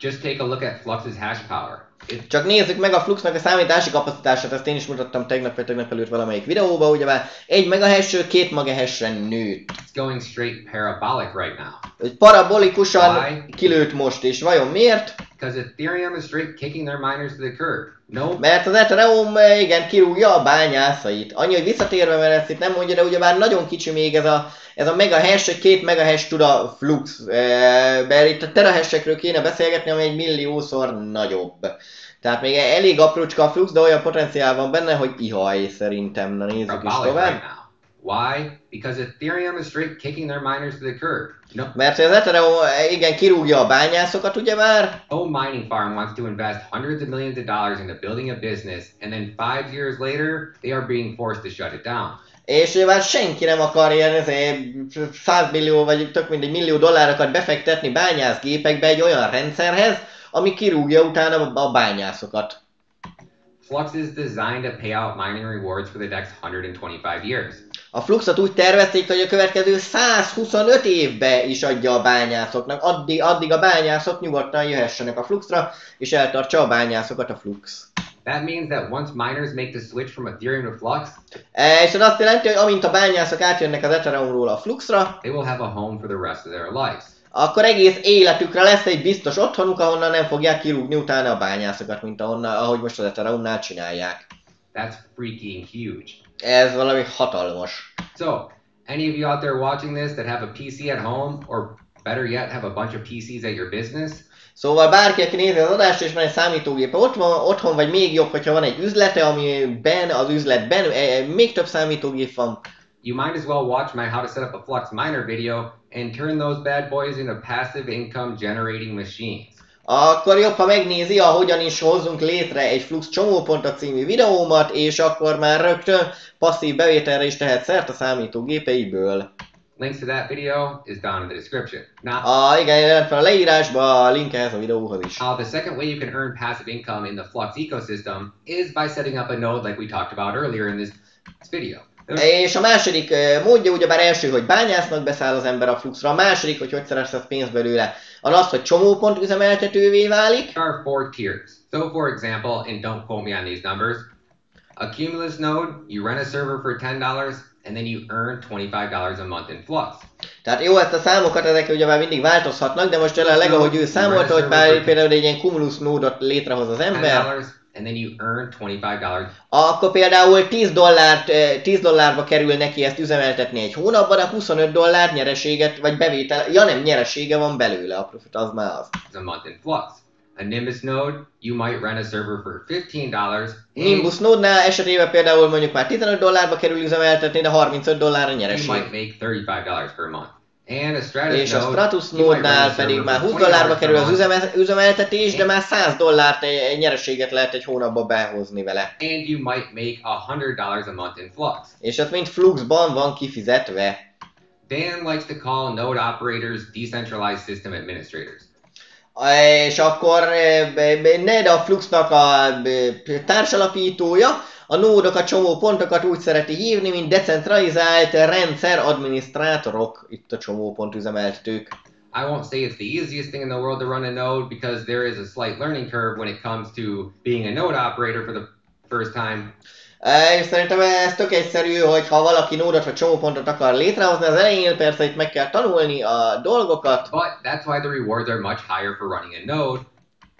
Just take a look at Flux's hash power. Csak nézzük meg a Fluxnak a számítási kapacitását, ezt én is mutattam tegnap vagy tegnap előtt valamelyik videóba, ugye már 1 megahash-ről 2 megahash-re nőtt. It's going straight parabolic right now. Parabolikusan kilőtt most, és vajon miért? Because Ethereum is straight kicking their miners to the curb. No. Mert az Ethereum igen kirúgja a bányászait. Annyi, hogy visszatérve, mert ezt itt nem mondja, de ugye már nagyon kicsi még ez a megahash, hogy 2 megahash tud a Flux. Mert itt a terahash-ekről kéne beszélgetni, ami 1 milliószor nagyobb. Tehát még elég aprócska a Flux, de olyan potenciál van benne, hogy ihaj szerintem. Na nézzük is tovább. Why? Because Ethereum is straight kicking their miners to the curb. No. Mert az Ethereum igen kirúgja a bányászokat, ugye már? No mining farm wants to invest hundreds of millions of dollars into building a business, and then 5 years later, they are being forced to shut it down. És ugye már senki nem akar ilyen 100 millió vagy tök mindegy millió dollárokat befektetni bányászgépekbe egy olyan rendszerhez, ami kirúgja utána a bányászokat. Flux is designed to pay out mining rewards for the next 125 years. A Fluxot úgy tervezték, hogy a következő 125 évbe is adja a bányászoknak. Addig a bányászok nyugodtan jöhessenek a Fluxra, és eltartsa a bányászokat a Flux. That means that once miners make the switch from Ethereum to Flux, és ez azt jelenti, hogy amint a bányászok átjönnek az Ethereumról a Fluxra, they will have a home for the rest of their lives. Akkor egész életükre lesz egy biztos otthonuk, ahonnan nem fogják kirúgni utána a bányászokat, mint ahogy most az Ethereumnál csinálják. That's freaking huge. Ez valami hatalmas. So, any of you out there watching this that have a PC at home, or better yet, have a bunch of PCs at your business? Szóval bárki, aki nézi az adást, és van egy számítógépe otthon, vagy még jobb, hogyha van egy üzlete, amiben az üzletben még több számítógép van. You might as well watch my How to Set Up a Flux Miner video and turn those bad boys into passive income generating machines. Akkor jobb, ha megnézi, ahogyan is hozzunk létre egy Flux csomópontok című videómat, és akkor már rögtön passzív bevételre is tehet szert a számítógépeiből. Links to that video is down in the description. Igen, jelent fel a leírásba a link ehhez a videóhoz is. The second way you can earn passive income in the Flux ecosystem is by setting up a node like we talked about earlier in this video. És a második módja, ugyebár első, hogy bányásznak beszáll az ember a Fluxra, a második, hogy szerezhet pénzt belőle, az, hogy csomópont üzemeltetővé válik. There are 4 tiers. So for example, and don't quote me on these numbers, a Cumulus node, you rent a server for $10 and then you earn $25 a month in Flux. Tehát jó, ezt a számokat ezek ugye már mindig változhatnak, de most jelenleg, ahogy ő számolta, hogy már például egy ilyen Cumulus nódot létrehoz az ember, and then you earn $25. Akkor például $10 kerül neki ezt üzemeltetni egy hónapban, a $25 nyereséget, vagy bevétel, ja nem, nyeresége van belőle, a profit az már az. A month in Flux. A Nimbus node, you might rent a server for $15. Nimbus nódnál esetében például mondjuk már $15 kerül üzemeltetni, de $35 a nyereség. You might make $35 per month. And a Stratus És a node, Stratus you might rent a nódnál server pedig már for $20 $20 kerül per az month. üzemeltetés, de már $100 nyereséget lehet egy hónapba behozni vele. And you might make $100 a month in Flux. És ez mind Fluxban van kifizetve. Dan likes to call node operators decentralized system administrators. És akkor Ned a Fluxnak a társalapítója, a nódokat, csomó pontokat úgy szereti hívni, mint decentralizált rendszer adminisztrátorok, itt a csomópont üzemeltetők. I won't say it's the easiest thing in the world to run a node because there is a slight learning curve when it comes to being a node operator for the first time. És szerintem ez tök egyszerű, hogy ha valaki nódot vagy csomópontot akar létrehozni, az elején persze itt meg kell tanulni a dolgokat. But that's why the rewards are much higher for running a node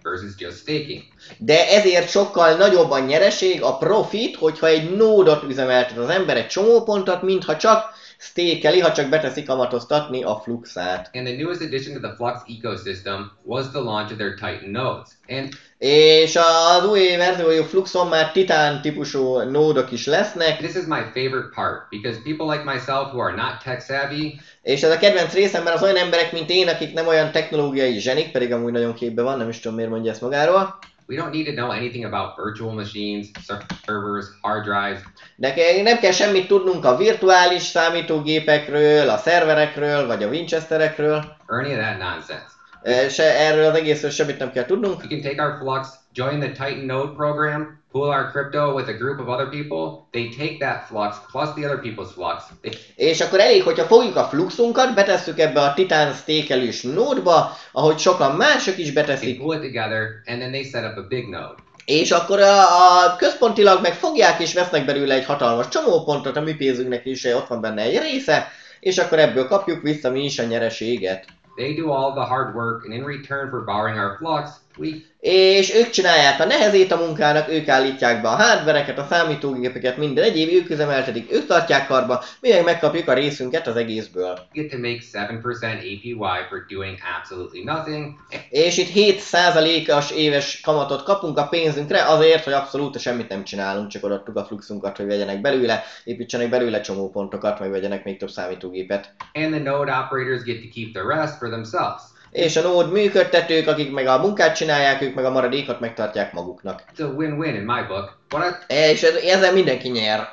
versus just staking. De ezért sokkal nagyobb a nyereség, a profit, hogyha egy nódot üzemeltet az ember, egy csomópontot, mintha csak stékeli, ha csak beteszi kamatoztatni a Fluxát. And the newest addition to the Flux ecosystem was the launch of their Titan nodes. And És az új verziójú Fluxon már Titán típusú nódok is lesznek. this is my favorite part because people like myself who are not tech savvy, És ez a kedvenc részem, mert az olyan emberek, mint én, akik nem olyan technológiai zsenik, pedig amúgy nagyon képbe van, nem is tudom miért mondja ezt magáról. we don't need to know anything about virtual machines, servers, hard drives. De nem kell semmit tudnunk a virtuális számítógépekről, a szerverekről, vagy a Winchesterekről. Or any of that nonsense. Erről az egészről semmit nem kell tudnunk. You can take our Flux, join the Titan node program, pool our crypto with a group of other people. They take that Flux plus the other people's Flux. És akkor elég, hogyha fogjuk a Fluxunkat, betesszük ebbe a Titán stékelős nódba, ahogy sokan mások is They beteszik. pull it together and then they set up a big node. És akkor a központilag meg fogják és vesznek belőle egy hatalmas csomópontot, a mi pénzünknek is ott van benne egy része, és akkor ebből kapjuk vissza mi is a nyereséget. They do all the hard work, and in return for borrowing our Flux, we És ők csinálják a nehezét a munkának, ők állítják be a hardvereket, a számítógépeket, minden egyéb, ők üzemeltetik, ők tartják karba, mi meg megkapjuk a részünket az egészből. get to make 7% APY for doing absolutely nothing. És itt 7%-os éves kamatot kapunk a pénzünkre azért, hogy abszolút semmit nem csinálunk, csak odaadtuk a Fluxunkat, hogy vegyenek belőle, építsenek belőle csomópontokat, vagy vegyenek még több számítógépet. And the node operators get to keep the rest for themselves. És a nód működtetők, akik meg a munkát csinálják, ők meg a maradékot megtartják maguknak. It's a win-win in my book. What És ezzel mindenki nyer.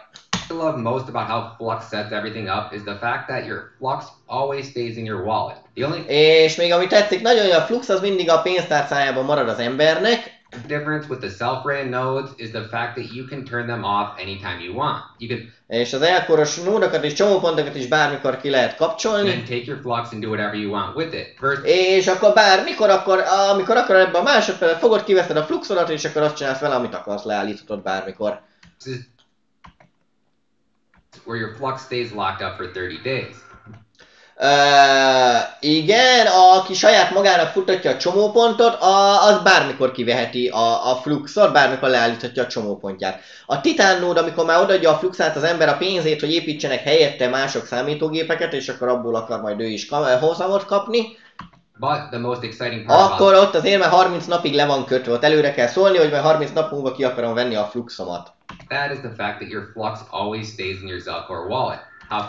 I love most about how Flux sets everything up is the fact that your Flux always stays in your wallet. The only És még ami tetszik nagyon, hogy a Flux az mindig a pénztárcájában marad az embernek, difference with the self-ran nodes is the fact that you can turn them off anytime you want. You can és az elkoros nódokat és csomópontokat is bármikor ki lehet then kapcsolni, take your Flux and do whatever you want with it. és akkor bármikor, amikor akarod ebben a másodpercet, fogod, kiveszed a Fluxodat, és akkor azt csinálsz vele, amit akarsz, leállíthatod bármikor. Versus where your Flux stays locked up for 30 days. Igen, aki saját magának futtatja a csomópontot, az bármikor kiveheti a Fluxot, bármikor leállíthatja a csomópontját. A Titán nód, amikor már odaadja a Fluxát az ember a pénzét, hogy építsenek helyette mások számítógépeket, és akkor abból akar majd ő is hozamot kapni, But the most exciting part akkor about ott azért már 30 napig le van kötve, ott előre kell szólni, hogy majd 30 nap múlva ki akarom venni a Fluxomat. that is the fact that your Flux always stays in your Zelcore wallet. How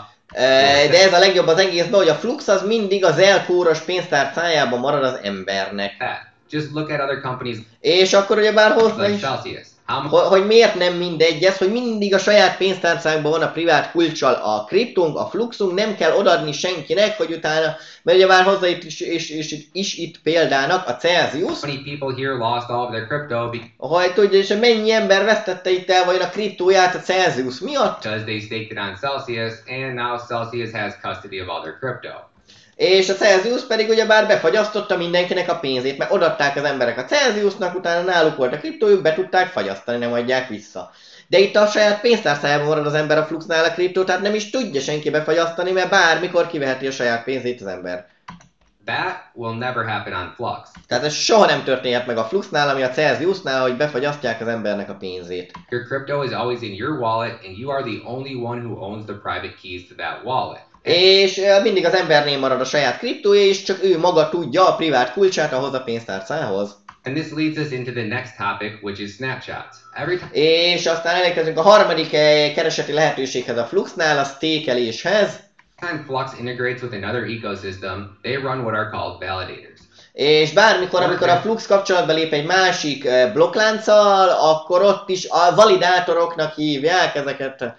De ez a legjobb az egészben, hogy a Flux az mindig az elkóros pénztárcájában marad az embernek. that? Just look at other companies És akkor ugyebár hozzá like is, Celsius. How much hogy miért nem mindegy ez, hogy mindig a saját pénztárcánkban van a privát kulccsal a kriptunk, a Fluxunk, nem kell odaadni senkinek, hogy utána, mert ugyebár hozzá itt is itt példának a Celsius, many people here lost all of their crypto hogy tudja, és mennyi ember vesztette itt el vajon a kriptóját a Celsius miatt, because they staked it on Celsius, and now Celsius has custody of all their crypto. és a Celsius pedig ugyebár befagyasztotta mindenkinek a pénzét, mert odaadták az emberek a Celsiusnak, utána náluk volt a kriptójuk, be tudták fagyasztani, nem adják vissza. De itt a saját pénztárcájában marad az ember a Fluxnál a kriptó, tehát nem is tudja senki befagyasztani, mert bármikor kiveheti a saját pénzét az ember. That will never happen on Flux. Tehát ez soha nem történhet meg a Fluxnál, ami a Celsiusnál, hogy befagyasztják az embernek a pénzét. Your crypto is always in your wallet, and you are the only one who owns the private keys to that wallet. És mindig az embernél marad a saját kriptója, és csak ő maga tudja a privát kulcsát ahhoz a pénztárcához. And this leads us into the next topic, which is snapshots. És aztán elérkezünk a harmadik kereseti lehetőséghez a Fluxnál, a stékeléshez. Time Flux integrates with another ecosystem, they run what are called validators. És bármikor, amikor a Flux kapcsolatba lép egy másik blokklánccal, akkor ott is a validátoroknak hívják ezeket.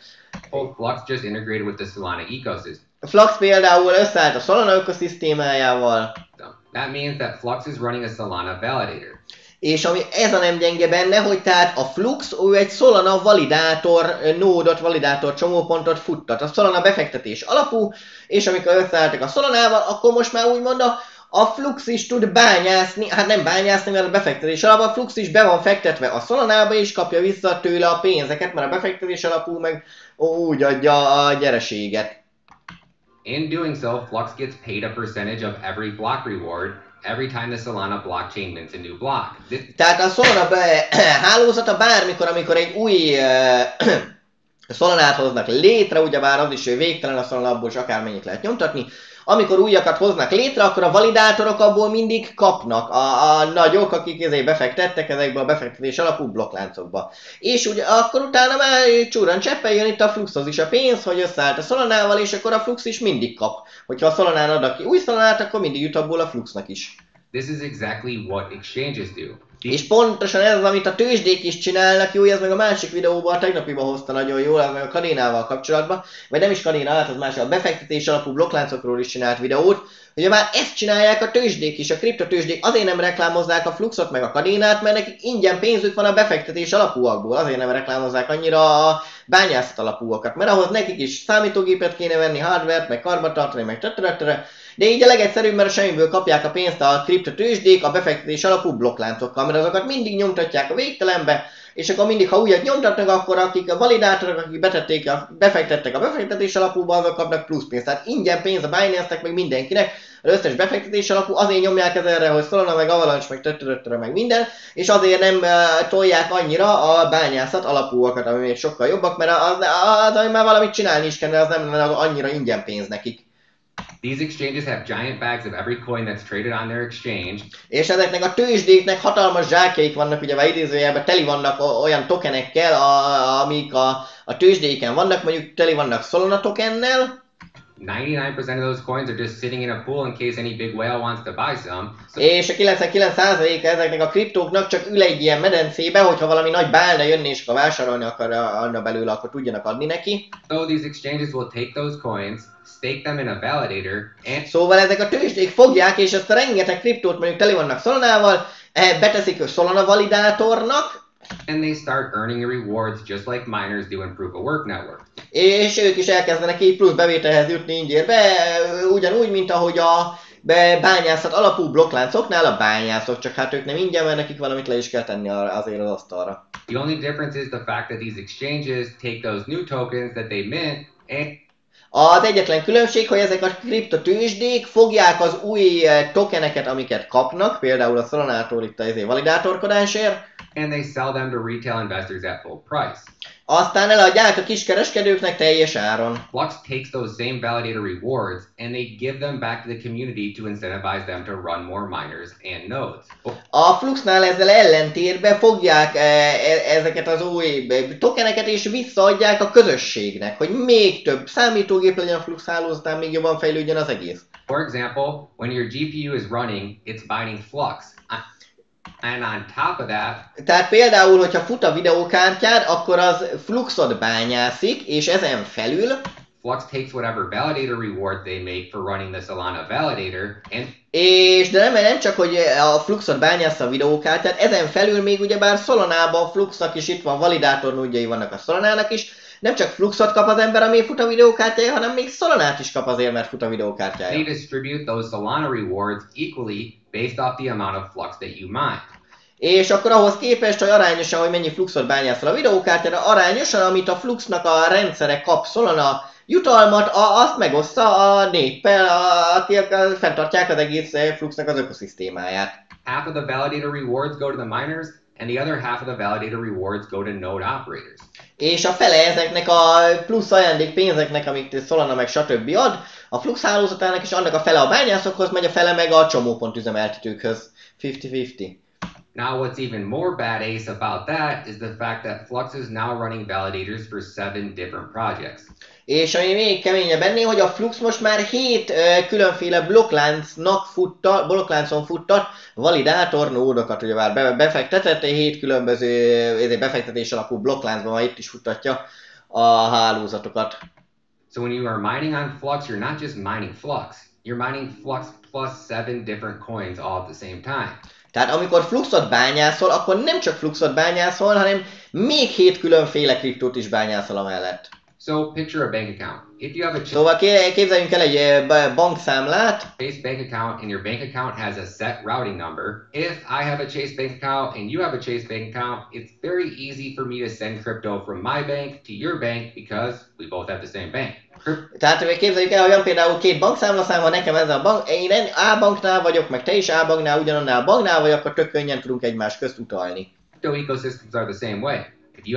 Flux just integrated with the Solana ecosystem. Flux például összeállt a Solana ökoszisztémájával. That means that Flux is running a Solana validator. És ami ez a nem gyenge benne, hogy tehát a Flux ő egy Solana validátor nódot, validátor csomópontot futtat. A Solana befektetés alapú, és amikor összeálltak a Solanával, akkor most már úgymond a Flux is tud bányászni, hát nem bányászni, mert a befektetés alapú, a Flux is be van fektetve a Solanába, és kapja vissza tőle a pénzeket, mert a befektetés alapú meg úgy adja a nyereséget. In doing so, Flux gets paid a percentage of every block reward every time the Solana blockchain mints a new block. Tehát a Solana hálózata bármikor, amikor egy új Solanát hoznak létre, ugyebár az is végtelen a Solana, abból is akármennyit lehet nyomtatni, amikor újakat hoznak létre, akkor a validátorok abból mindig kapnak, a nagyok, akik ezért befektettek ezekbe a befektetés alapú blokkláncokba. És ugye akkor utána már csúran cseppel jön itt a Fluxhoz is a pénz, hogy összeállt a Solanával, és akkor a Flux is mindig kap. Hogyha a Solanán ad ki új Solanát, akkor mindig jut abból a Fluxnak is. This is exactly what exchanges do. És pontosan ez az, amit a tőzsdék is csinálnak, jó, ez meg a másik videóban, a tegnapiban hozta nagyon jól, ez meg a kadénával kapcsolatban, vagy nem is kadéna, hát az más, a befektetés alapú blokkláncokról is csinált videót, hogy már ezt csinálják a tőzsdék is, a kriptotőzsdék azért nem reklámozzák a Fluxot meg a kadénát, mert nekik ingyen pénzük van a befektetés alapúakból, azért nem reklámozzák annyira a bányászat alapúakat, mert ahhoz nekik is számítógépet kéne venni, hardvert, meg karbantartani, meg tötörötörö. De így a legegyszerűbb, mert a semmiből kapják a pénzt a kriptotőzsdék a befektetés alapú blokkláncokkal, mert azokat mindig nyomtatják a végtelenbe, és akkor mindig, ha újat nyomtatnak, akkor akik a validátorok, akik befektettek a befektetés alapúba, azok kapnak plusz pénzt. Tehát ingyen pénz a Binance-nek, meg mindenkinek, az összes befektetés alapú, azért nyomják ezerre, hogy Solana, meg Avalanche, meg tötörötörö, meg minden, és azért nem tolják annyira a bányászat alapúakat, ami még sokkal jobbak, mert az már valamit csinálni is kell, de az nem annyira ingyen pénz nekik. These exchanges have giant bags of every coin that's traded on their exchange. És ezeknek a tőzsdéknek hatalmas zsákjaik vannak, ugye a idézőjelben teli vannak olyan tokenekkel, amik a tőzsdéken vannak, mondjuk teli vannak Solana tokennel. 99% of those coins are just sitting in a pool in case any big whale wants to buy some. És a 99%-a ezeknek a kriptóknak csak ül egy ilyen medencébe, hogyha valami nagy bálna jönni és ha vásárolni akarna belőle, akkor tudjanak adni neki. So these exchanges will take those coins, stake them in a validator, and szóval ezek a tőzsdék fogják, és ezt a rengeteg kriptót mondjuk teli vannak Solanával, beteszik a Solana validátornak, and they start earning rewards just like miners do in proof of work network. És ők is elkezdenek így plusz bevételhez jutni ingyérbe, ugyanúgy, mint ahogy a bányászat alapú blokkláncoknál a bányászok, csak hát ők nem ingyen, mert nekik valamit le is kell tenni azért az asztalra. The only difference is the fact that these exchanges take those new tokens that they mint and az egyetlen különbség, hogy ezek a kriptotőzsdék fogják az új tokeneket, amiket kapnak, például a Solanától itt az validátorkodásért, and they sell them to retail investors at full price. Aztán eladják a kiskereskedőknek teljes áron. Flux takes those same validator rewards and they give them back to the community to incentivize them to run more miners and nodes. A Fluxnál ezzel ellentétben fogják ezeket az új tokeneket és visszaadják a közösségnek, hogy még több számítógép legyen a Flux hálózatán, még jobban fejlődjön az egész. For example, when your GPU is running, it's binding Flux. And on top of that, tehát például, hogyha fut a videókártyád, akkor az Fluxot bányászik, és ezen felül Flux takes whatever validator reward they make for running the Solana validator, and és de nem csak, hogy a Fluxot bányásza a videókártyát, ezen felül még ugyebár Solanában a Fluxnak is itt van, validátor nódjai vannak a Solanának is, nem csak Fluxot kap az ember, ami fut a videókártyája, hanem még Solanát is kap azért, mert fut a videókártyája. They distribute those Solana rewards equally based off the amount of Flux that you mine. És akkor ahhoz képest, hogy arányosan, hogy mennyi Fluxot bányászol a videókártyára, arányosan, amit a Fluxnak a rendszere kap Solana jutalmat, azt megoszta a néppel, akik fenntartják az egész Fluxnak az ökoszisztémáját. Half of the validator rewards go to the miners, and the other half of the validator rewards go to node operators. És a fele ezeknek a plusz ajándék pénzeknek, amit Solana meg stb. Ad, a Flux hálózatának, és annak a fele a bányászokhoz megy, a fele meg a csomópont üzemeltetőkhöz. 50-50. Now what's even more badass about that is the fact that Flux is now running validators for 7 different projects. És ami még keményebb ennél, hogy a Flux most már 7 különféle blokkláncon futtat validátor nódokat, ugye már befektetett, 7 különböző befektetés alapú blokkláncban már itt is futtatja a hálózatokat. So when you are mining on Flux, you're not just mining Flux. You're mining Flux plus 7 different coins all at the same time. Tehát amikor Fluxot bányászol, akkor nem csak Fluxot bányászol, hanem még 7 különféle kriptót is bányászol amellett. So picture a bank account. If you have a Szóval képzeljünk el egy bankszámlát. Chase bank account and your bank account has a set routing number. If I have a Chase bank account and you have a Chase bank account, it's very easy for me to send crypto from my bank to your bank because we both have the same bank. Tehát képzeljük el, hogy van például 2 bankszámlaszám, ha nekem ez a bank, én A banknál vagyok, meg te is A banknál, ugyanannál a banknál vagy, akkor tök könnyen tudunk egymás közt utalni. Crypto ecosystems are the same way.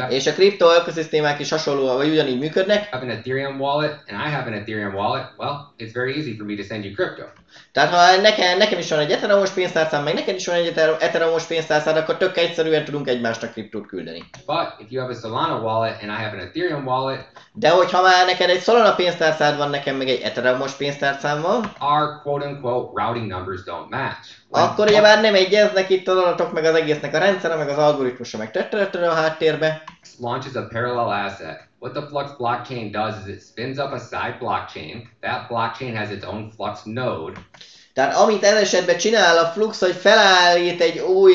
És a kripto ökoszisztémák is hasonlóan, vagy ugyanígy működnek. Have an Ethereum wallet and I have an Ethereum wallet, well, it's very easy for me to send you crypto. Tehát ha nekem is van egy Ethereum-os pénztárcám, meg neked is van egy Ethereum-os pénztárcád, akkor tök egyszerűen tudunk egymásnak kriptót küldeni. But if you have a Solana wallet and I have an Ethereum wallet, de hogyha már neked egy Solana pénztárcád van, nekem meg egy Ethereum-os pénztárcám van, our quote-unquote routing numbers don't match. Akkor ugye már nem egyeznek itt az adatok, meg az egésznek a rendszere, meg az algoritmusa, meg tötterötterő a háttérbe. Launches a parallel asset. What the Flux blockchain does is it spins up a side blockchain. That blockchain has its own Flux node. Tehát amit ez esetben csinál a Flux, hogy felállít egy új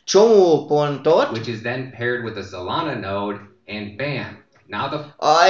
csomópontot, which is then paired with a Solana node, and bam. Now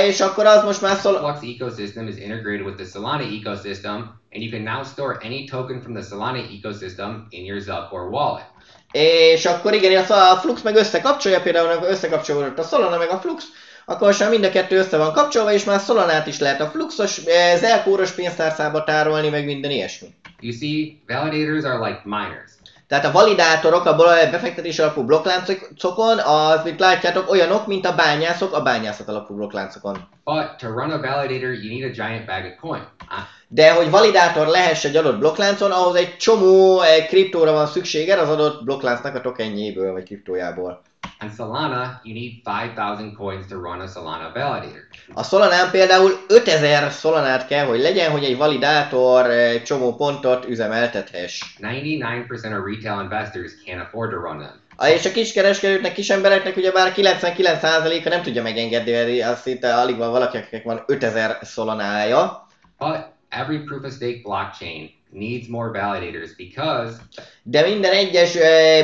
és akkor az most már Flux ecosystem is integrated with the Solana ecosystem, and you can now store any token from the Solana ecosystem in your Zelcore wallet. És akkor igen, a Flux meg összekapcsolja, például összekapcsolódott a Solana meg a Flux, akkor most már mind a kettő össze van kapcsolva, és már Solanát is lehet a Fluxos, Zelcore-os pénztárcába tárolni, meg minden ilyesmi. You see, validators are like miners. Tehát a validátorok a befektetés alapú blokkláncokon, az, mint látjátok, olyanok, mint a bányászok a bányászat alapú blokkláncokon. But to run a validator, you need a giant bag of coin. De hogy validátor lehess egy adott blokkláncon, ahhoz egy csomó kriptóra van szükséged az adott blokkláncnak a tokenjéből, vagy kriptójából. On Solana, you need 5,000 coins to run a Solana validator. A Solanán például 5000 Solanát kell, hogy legyen, hogy egy validátor csomó pontot üzemeltethess. 99% of retail investors can't afford to run them. És a kiskereskedőknek, kisembereknek ugyebár 99%-a nem tudja megengedni, azt itt alig van valaki, akinek van 5000 Solanája. But every proof of stake blockchain needs more validators because de minden egyes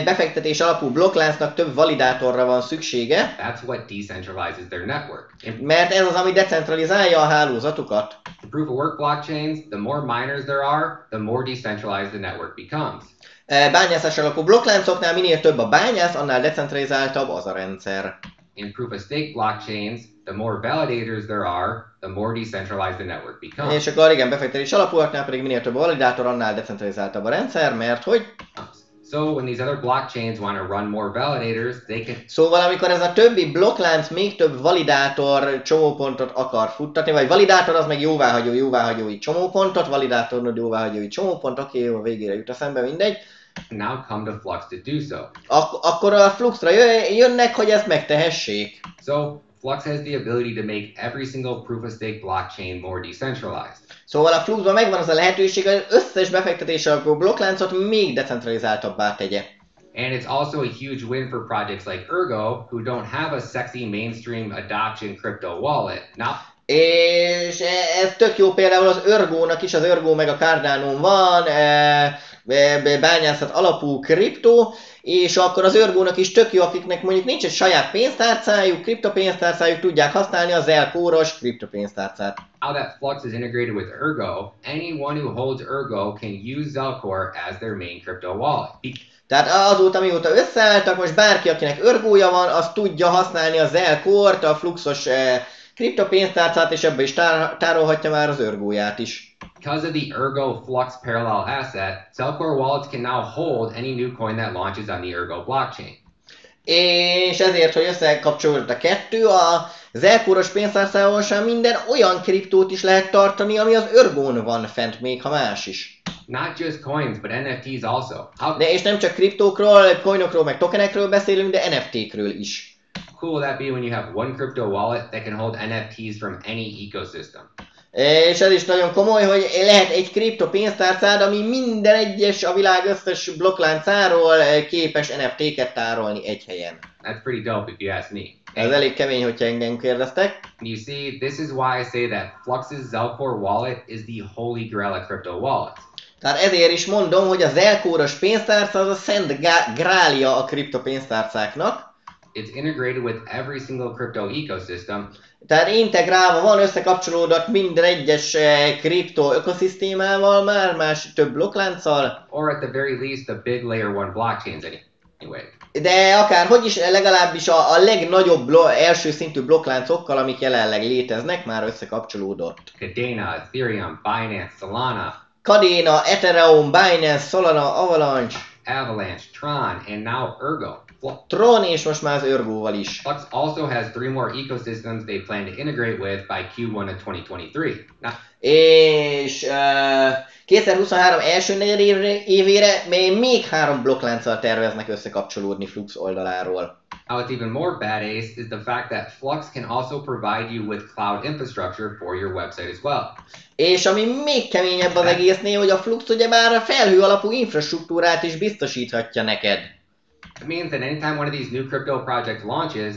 befektetés alapú blokkláncnak több validátorra van szüksége. That's what decentralizes their network. Mert ez az, ami decentralizálja a hálózatukat. The proof of work blockchains, the more miners there are, the more decentralized the network becomes. Bányászás alapú blokkláncoknál minél több a bányász, annál decentralizáltabb az a rendszer. In proof of stake blockchains, the more validators there are, the more decentralized the network becomes. És akkor igen, befektetés alapúaknál pedig minél több a validátor, annál decentralizáltabb a rendszer, mert hogy? So when these other blockchains want to run more validators, they can. Szóval amikor ez a többi blokklánc még több validátor csomópontot akar futtatni, vagy validátor az meg jóváhagyói csomópontot, validátor jóváhagyói csomópont, oké, jó, a végére jut eszembe, mindegy. Now come to Flux to do so. Akkor a Fluxra jönnek, hogy ezt megtehessék. So Flux has the ability to make every single proof of stake blockchain more decentralized. Szóval a Fluxban megvan az a lehetőség, hogy az összes befektetés alapú blokkláncot még decentralizáltabbá tegye. And it's also a huge win for projects like Ergo, who don't have a sexy mainstream adoption crypto wallet. Now, és ez tök jó például az Ergónak is, az Ergo meg a Cardano van, bányászat alapú kriptó, és akkor az Ergónak is tök jó, akiknek mondjuk nincs egy saját pénztárcájuk, kriptopénztárcájuk, tudják használni a Zelcore-os kriptopénztárcát. Now that Flux is integrated with Ergo, anyone who holds Ergo can use Zelcore as their main crypto wallet. Tehát azóta, mióta összeálltak, most bárki, akinek Ergója van, az tudja használni a Zelcore-t, a Fluxos kriptopénztárcát, és ebbe is tárolhatja már az Ergóját is. Because of the Ergo Flux parallel asset, Zelcore wallets can now hold any new coin that launches on the Ergo blockchain. És ezért, hogy összekapcsolódott a kettő, a Zelcore-os pénztárcával sem minden olyan kriptót is lehet tartani, ami az Ergón van fent, még ha más is. Not just coins, but NFTs also. De és nem csak kriptókról, coinokról, meg tokenekről beszélünk, de NFT-kről is. Cool will that be when you have one crypto wallet that can hold NFTs from any ecosystem? És ez is nagyon komoly, hogy lehet egy kripto pénztárcád, ami minden egyes a világ összes blokkláncáról képes NFT-ket tárolni egy helyen. That's pretty dope if you ask me. Ez elég kemény, hogyha engem kérdeztek. You see, this is why I say that Flux's Zelcore wallet is the holy grail of crypto wallets. Tehát ezért is mondom, hogy a Zelcore-os pénztárca az a szent grálja a kripto pénztárcáknak. It's integrated with every single crypto ecosystem. Tehát integrálva van, összekapcsolódott minden egyes kripto ökoszisztémával, már más több blokklánccal. Or at the very least, the big layer one blockchains anyway. De akárhogy is, legalábbis a legnagyobb első szintű blokkláncokkal, amik jelenleg léteznek, már összekapcsolódott. Cadena, Ethereum, Binance, Solana, Cadena, Ethereum, Binance, Solana, Avalanche, Avalanche, Tron, and now Ergo. Tron és most már az Ergo-val is. Flux also has 3 more ecosystems they plan to integrate with by Q1 of 2023. Now, És 2023 első negyed évére még 3 blokklánccal terveznek összekapcsolódni Flux oldaláról. Now what's even more badass is the fact that Flux can also provide you with cloud infrastructure for your website as well. És ami még keményebb az egésznél, hogy a Flux ugye már a felhő alapú infrastruktúrát is biztosíthatja neked. It means that anytime one of these new crypto projects launches,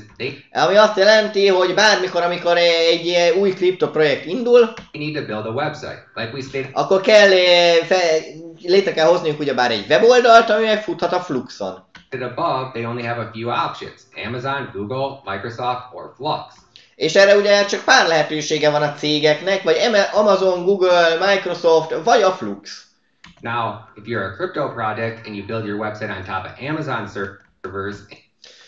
Ami azt jelenti, hogy bármikor, amikor egy új kriptoprojekt indul, they need to build a website. Like we stated akkor kell, létre kell hozniuk ugyebár egy weboldalt, ami megfuthat a Fluxon. above, they only have a few options: Amazon, Google, Microsoft, or Flux. És erre ugye csak pár lehetősége van a cégeknek, vagy Amazon, Google, Microsoft, vagy a Flux. Now, if you're a crypto project and you build your website on top of Amazon servers,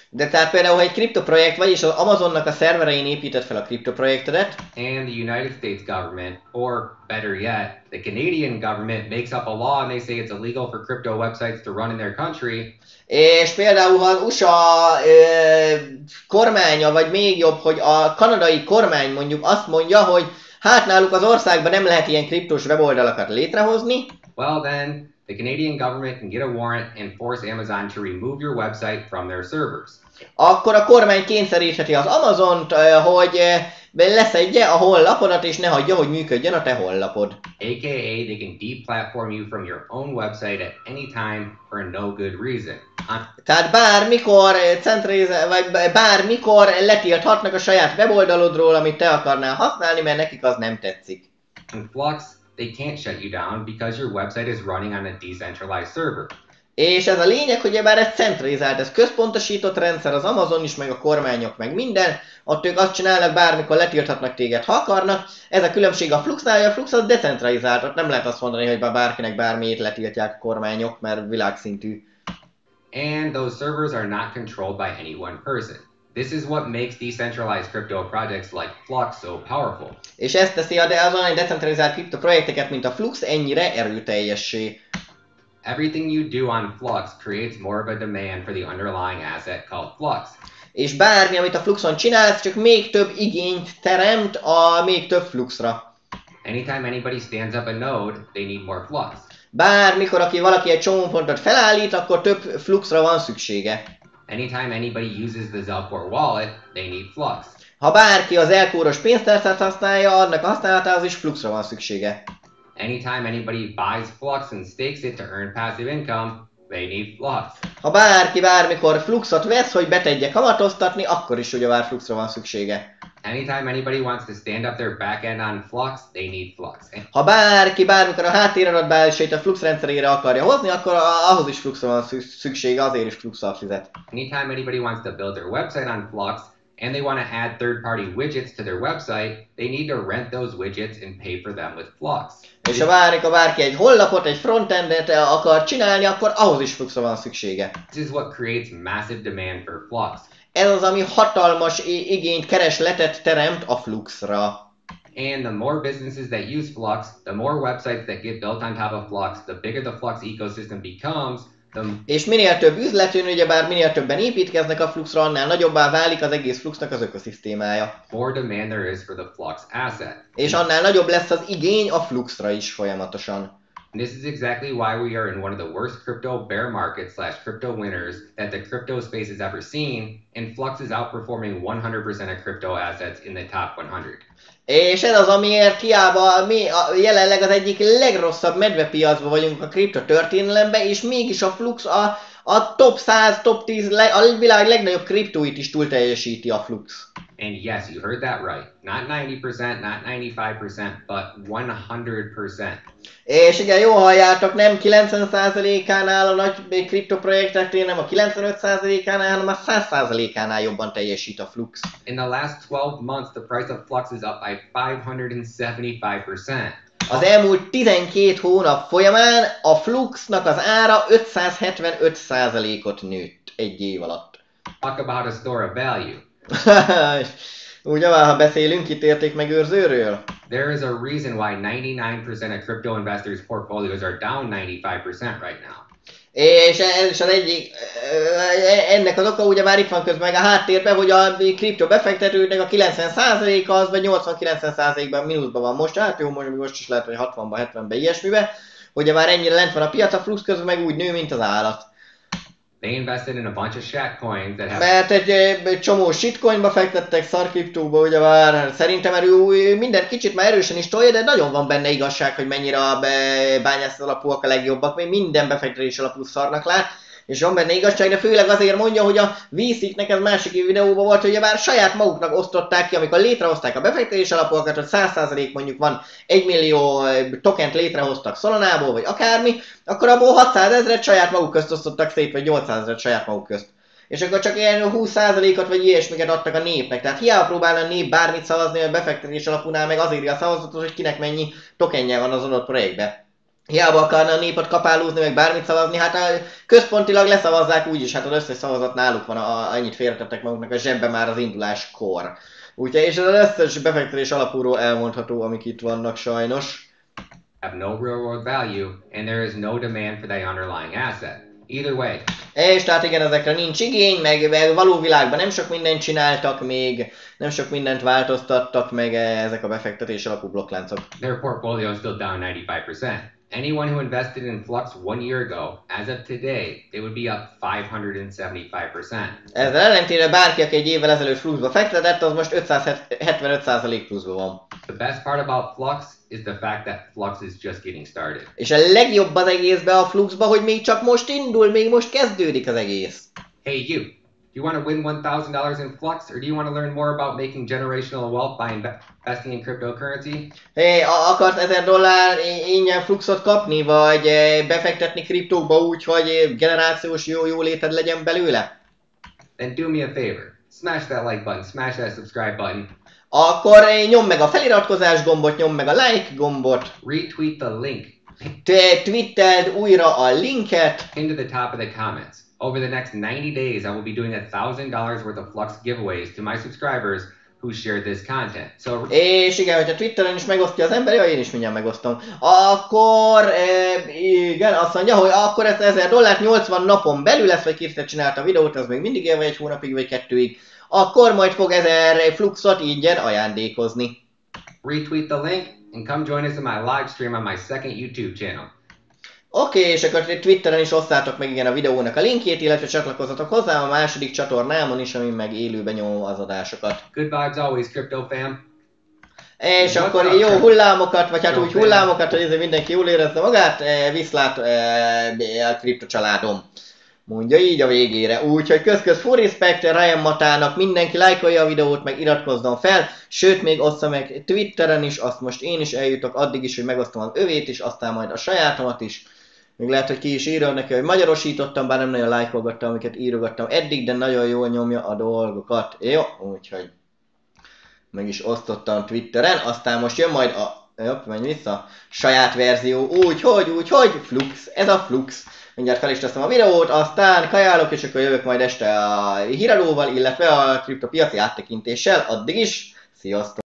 De tehát például, ha egy kriptoprojekt vagy, és az Amazonnak a szerverein építed fel a kriptoprojektedet, and the United States government, or better yet, the Canadian government makes up a law and they say it's illegal for crypto websites to run in their country, és például ha az USA kormánya, vagy még jobb, hogy a kanadai kormány mondjuk azt mondja, hogy hát náluk az országban nem lehet ilyen kriptos weboldalakat létrehozni, well then, the Canadian government can get a warrant and force Amazon to remove your website from their servers. akkor a kormány kényszerítheti az Amazont, hogy leszedje a honlapodat, és ne hagyja, hogy működjön a te honlapod. AKA, they can deplatform you from your own website at any time for no good reason. Tehát bármikor letilthatnak a saját weboldalodról, amit te akarnál használni, mert nekik az nem tetszik. In Flux, they can't shut you down because your website is running on a decentralized server. És ez a lényeg, hogy bár ez centralizált, ez központosított rendszer, az Amazon is, meg a kormányok, meg minden, ott ők azt csinálnak, bármikor letilthatnak téged, ha akarnak. Ez a különbség a Fluxnál, hogy a Flux az decentralizált, ott nem lehet azt mondani, hogy bárkinek bármiét letiltják a kormányok, mert világszintű. And those servers are not controlled by any one person. This is what makes decentralized crypto projects like Flux so powerful. És ezt teszi az olyan decentralizált kriptoprojekteket, mint a Flux, ennyire erőteljessé. Everything you do on Flux creates more of a demand for the underlying asset called Flux. És bármi, amit a Fluxon csinálsz, csak még több igényt teremt a még több Fluxra. Anytime anybody stands up a node, they need more Flux. Bármikor, valaki egy csomópontot felállít, akkor több Fluxra van szüksége. Anytime anybody uses the Zelcore wallet, they need Flux. Ha bárki az Zelcore-os pénztárcát használja, annak a használatához is Fluxra van szüksége. Anytime anybody buys Flux and stakes it to earn passive income, they need Flux. Ha bárki bármikor Fluxot vesz, hogy betegye kamatoztatni, akkor is ugyebár Fluxra van szüksége. Anytime anybody wants to stand up their backend on Flux, they need Flux. Ha bárki bármikor a háttéradatbázisait a Flux rendszerére akarja hozni, akkor ahhoz is Fluxra van szüksége, azért is Fluxal fizet. Anytime anybody wants to build their website on Flux, and they want to add third-party widgets to their website, they need to rent those widgets and pay for them with Flux. És ha bárki egy honlapot, egy frontendet akar csinálni, akkor ahhoz is Fluxra van szüksége. This is what creates massive demand for Flux. Ez az, ami hatalmas igényt, keresletet teremt a Fluxra. And the more businesses that use Flux, the more websites that get built on top of Flux, the bigger the Flux ecosystem becomes. És minél több üzlet jön, ugyebár minél többen építkeznek a Fluxra, annál nagyobbá válik az egész Fluxnak az ökoszisztémája. More demand there is for the Flux asset. És annál nagyobb lesz az igény a Fluxra is folyamatosan. And this is exactly why we are in one of the worst crypto bear markets / crypto winners that the crypto space has ever seen, and Flux is outperforming 100% of crypto assets in the top 100. És ez az, amiért hiába mi jelenleg az egyik legrosszabb medvepiacban vagyunk a kripto történelemben, és mégis a Flux a top 100, top 10, a világ legnagyobb kriptóit is túl teljesíti a Flux. And yes, you heard that right. Not 90%, not 95%, but 100%. És igen, jól halljátok, nem 90%-ánál a nagy kriptoprojekteknél, nem a 95%-ánál, hanem a 100%-ánál jobban teljesít a Flux. In the last 12 months, the price of Flux is up by 575%. Az elmúlt 12 hónap folyamán a Fluxnak az ára 575%-ot nőtt egy év alatt. Talk about a store of value. Ugye, ha beszélünk itt értékmegőrzőről? There is a reason why 99% of crypto investors' portfolios are down 95% right now. És ez is az egyik, ennek az oka ugye már itt van közben meg a háttérben, hogy a kripto befektetőknek a 90%-a az, vagy 80-90%-ban mínuszban van most, hát jó, most is lehet, hogy 60-ban, 70-ben ilyesmiben, hogy már ennyire lent van a piac, a Flux közben meg úgy nő, mint az állat. They invested in a bunch of shat coins that have... Mert egy csomó shitcoinba fektettek, szarkriptóba, ugye már szerintem minden kicsit már erősen is tolja, de nagyon van benne igazság, hogy mennyire a bányászat alapúak a legjobbak, még minden befektetés alapú szarnak lát, és van benne igazság, de főleg azért mondja, hogy a VC-knek ez másik videóban volt, hogy már saját maguknak osztották ki, amikor létrehozták a befektetés alapúakat, hogy 100% mondjuk van 1 millió tokent létrehoztak Solonából, vagy akármi, akkor abból 600 000-et saját maguk közt osztottak szét, vagy 800 000-et saját maguk közt. És akkor csak ilyen 20%-ot vagy ilyesmiket adtak a népnek. Tehát hiába próbálna a nép bármit szavazni a befektetés alapúnál, meg azért a szavazatot, hogy kinek mennyi tokenje van az adott projektbe. Hiába akarna a népet kapálózni, meg bármit szavazni, hát központilag leszavazzák úgyis, hát az összes szavazat náluk van, annyit félretettek maguknak a zsebbe már az induláskor. Úgyhogy, és az összes befektetés alapúról elmondható, amik itt vannak sajnos. Have no real world value, and there is no demand for the underlying asset. Either way. És tehát igen, ezekre nincs igény, meg való világban nem sok mindent csináltak még, nem sok mindent változtattak meg ezek a befektetés alapú blokkláncok. Their portfolio is still down 95%. Anyone who invested in Flux 1 year ago, as of today, they would be up 575%. Ezzel ellentétben bárki, aki egy évvel ezelőtt Fluxba fektetett, az most 575% pluszban van. The best part about Flux is the fact that Flux is just getting started. És a legjobb az egészben a Fluxba, hogy még csak most indul, még most kezdődik az egész. Hey you, do you want to win $1,000 in Flux, or do you want to learn more about making generational wealth by investing in cryptocurrency? Hey, akarsz $1000 ingyen Fluxot kapni, vagy befektetni kriptókba úgy, hogy generációs jó léted legyen belőle? Then do me a favor. Smash that like button, smash that subscribe button. Akkor nyomd meg a feliratkozás gombot, nyomd meg a like gombot. Retweet the link. Twitteld újra a linket. Into the top of the comments. Over the next 90 days, I will be doing $1,000 worth of Flux giveaways to my subscribers who shared this content. So... És igen, hogyha Twitteren is megosztja az ember, én is mindjárt megosztom. Akkor, igen, azt mondja, hogy akkor ezt $1000 80 napon belül lesz, vagy kétszer csinálta a videót, az még mindig él, vagy 1 hónapig, vagy 2-ig. Akkor majd fog 1000 Fluxot ingyen ajándékozni. Retweet the link and come join us in my live stream on my second YouTube channel. Oké, és akkor Twitteren is osszátok meg igen a videónak a linkjét, illetve csatlakozzatok hozzám a második csatornámon is, amin meg élőben nyomom az adásokat. Good vibes always, crypto fam. És akkor jó hullámokat, vagy hát úgy hullámokat, hogy ezért mindenki jól érezze magát, viszlát a kripto családom. Mondja így a végére. Úgyhogy köz full respect Ryan Mattának, mindenki lájkolja a videót, meg iratkozzon fel, sőt még ossza meg Twitteren is, azt most én is eljutok addig is, hogy megosztom az övét is, aztán majd a sajátomat is. Még lehet, hogy ki is írja neki, hogy magyarosítottam, bár nem nagyon lájkolgattam, amiket írogattam eddig, de nagyon jól nyomja a dolgokat. Jó, úgyhogy meg is osztottam Twitteren, aztán most jön majd a... Jobb, menj vissza. Saját verzió, úgyhogy Flux, ez a Flux. Mindjárt fel is teszem a videót, aztán kajálok, és akkor jövök majd este a híradóval, illetve a kriptopiaci áttekintéssel. Addig is, sziasztok!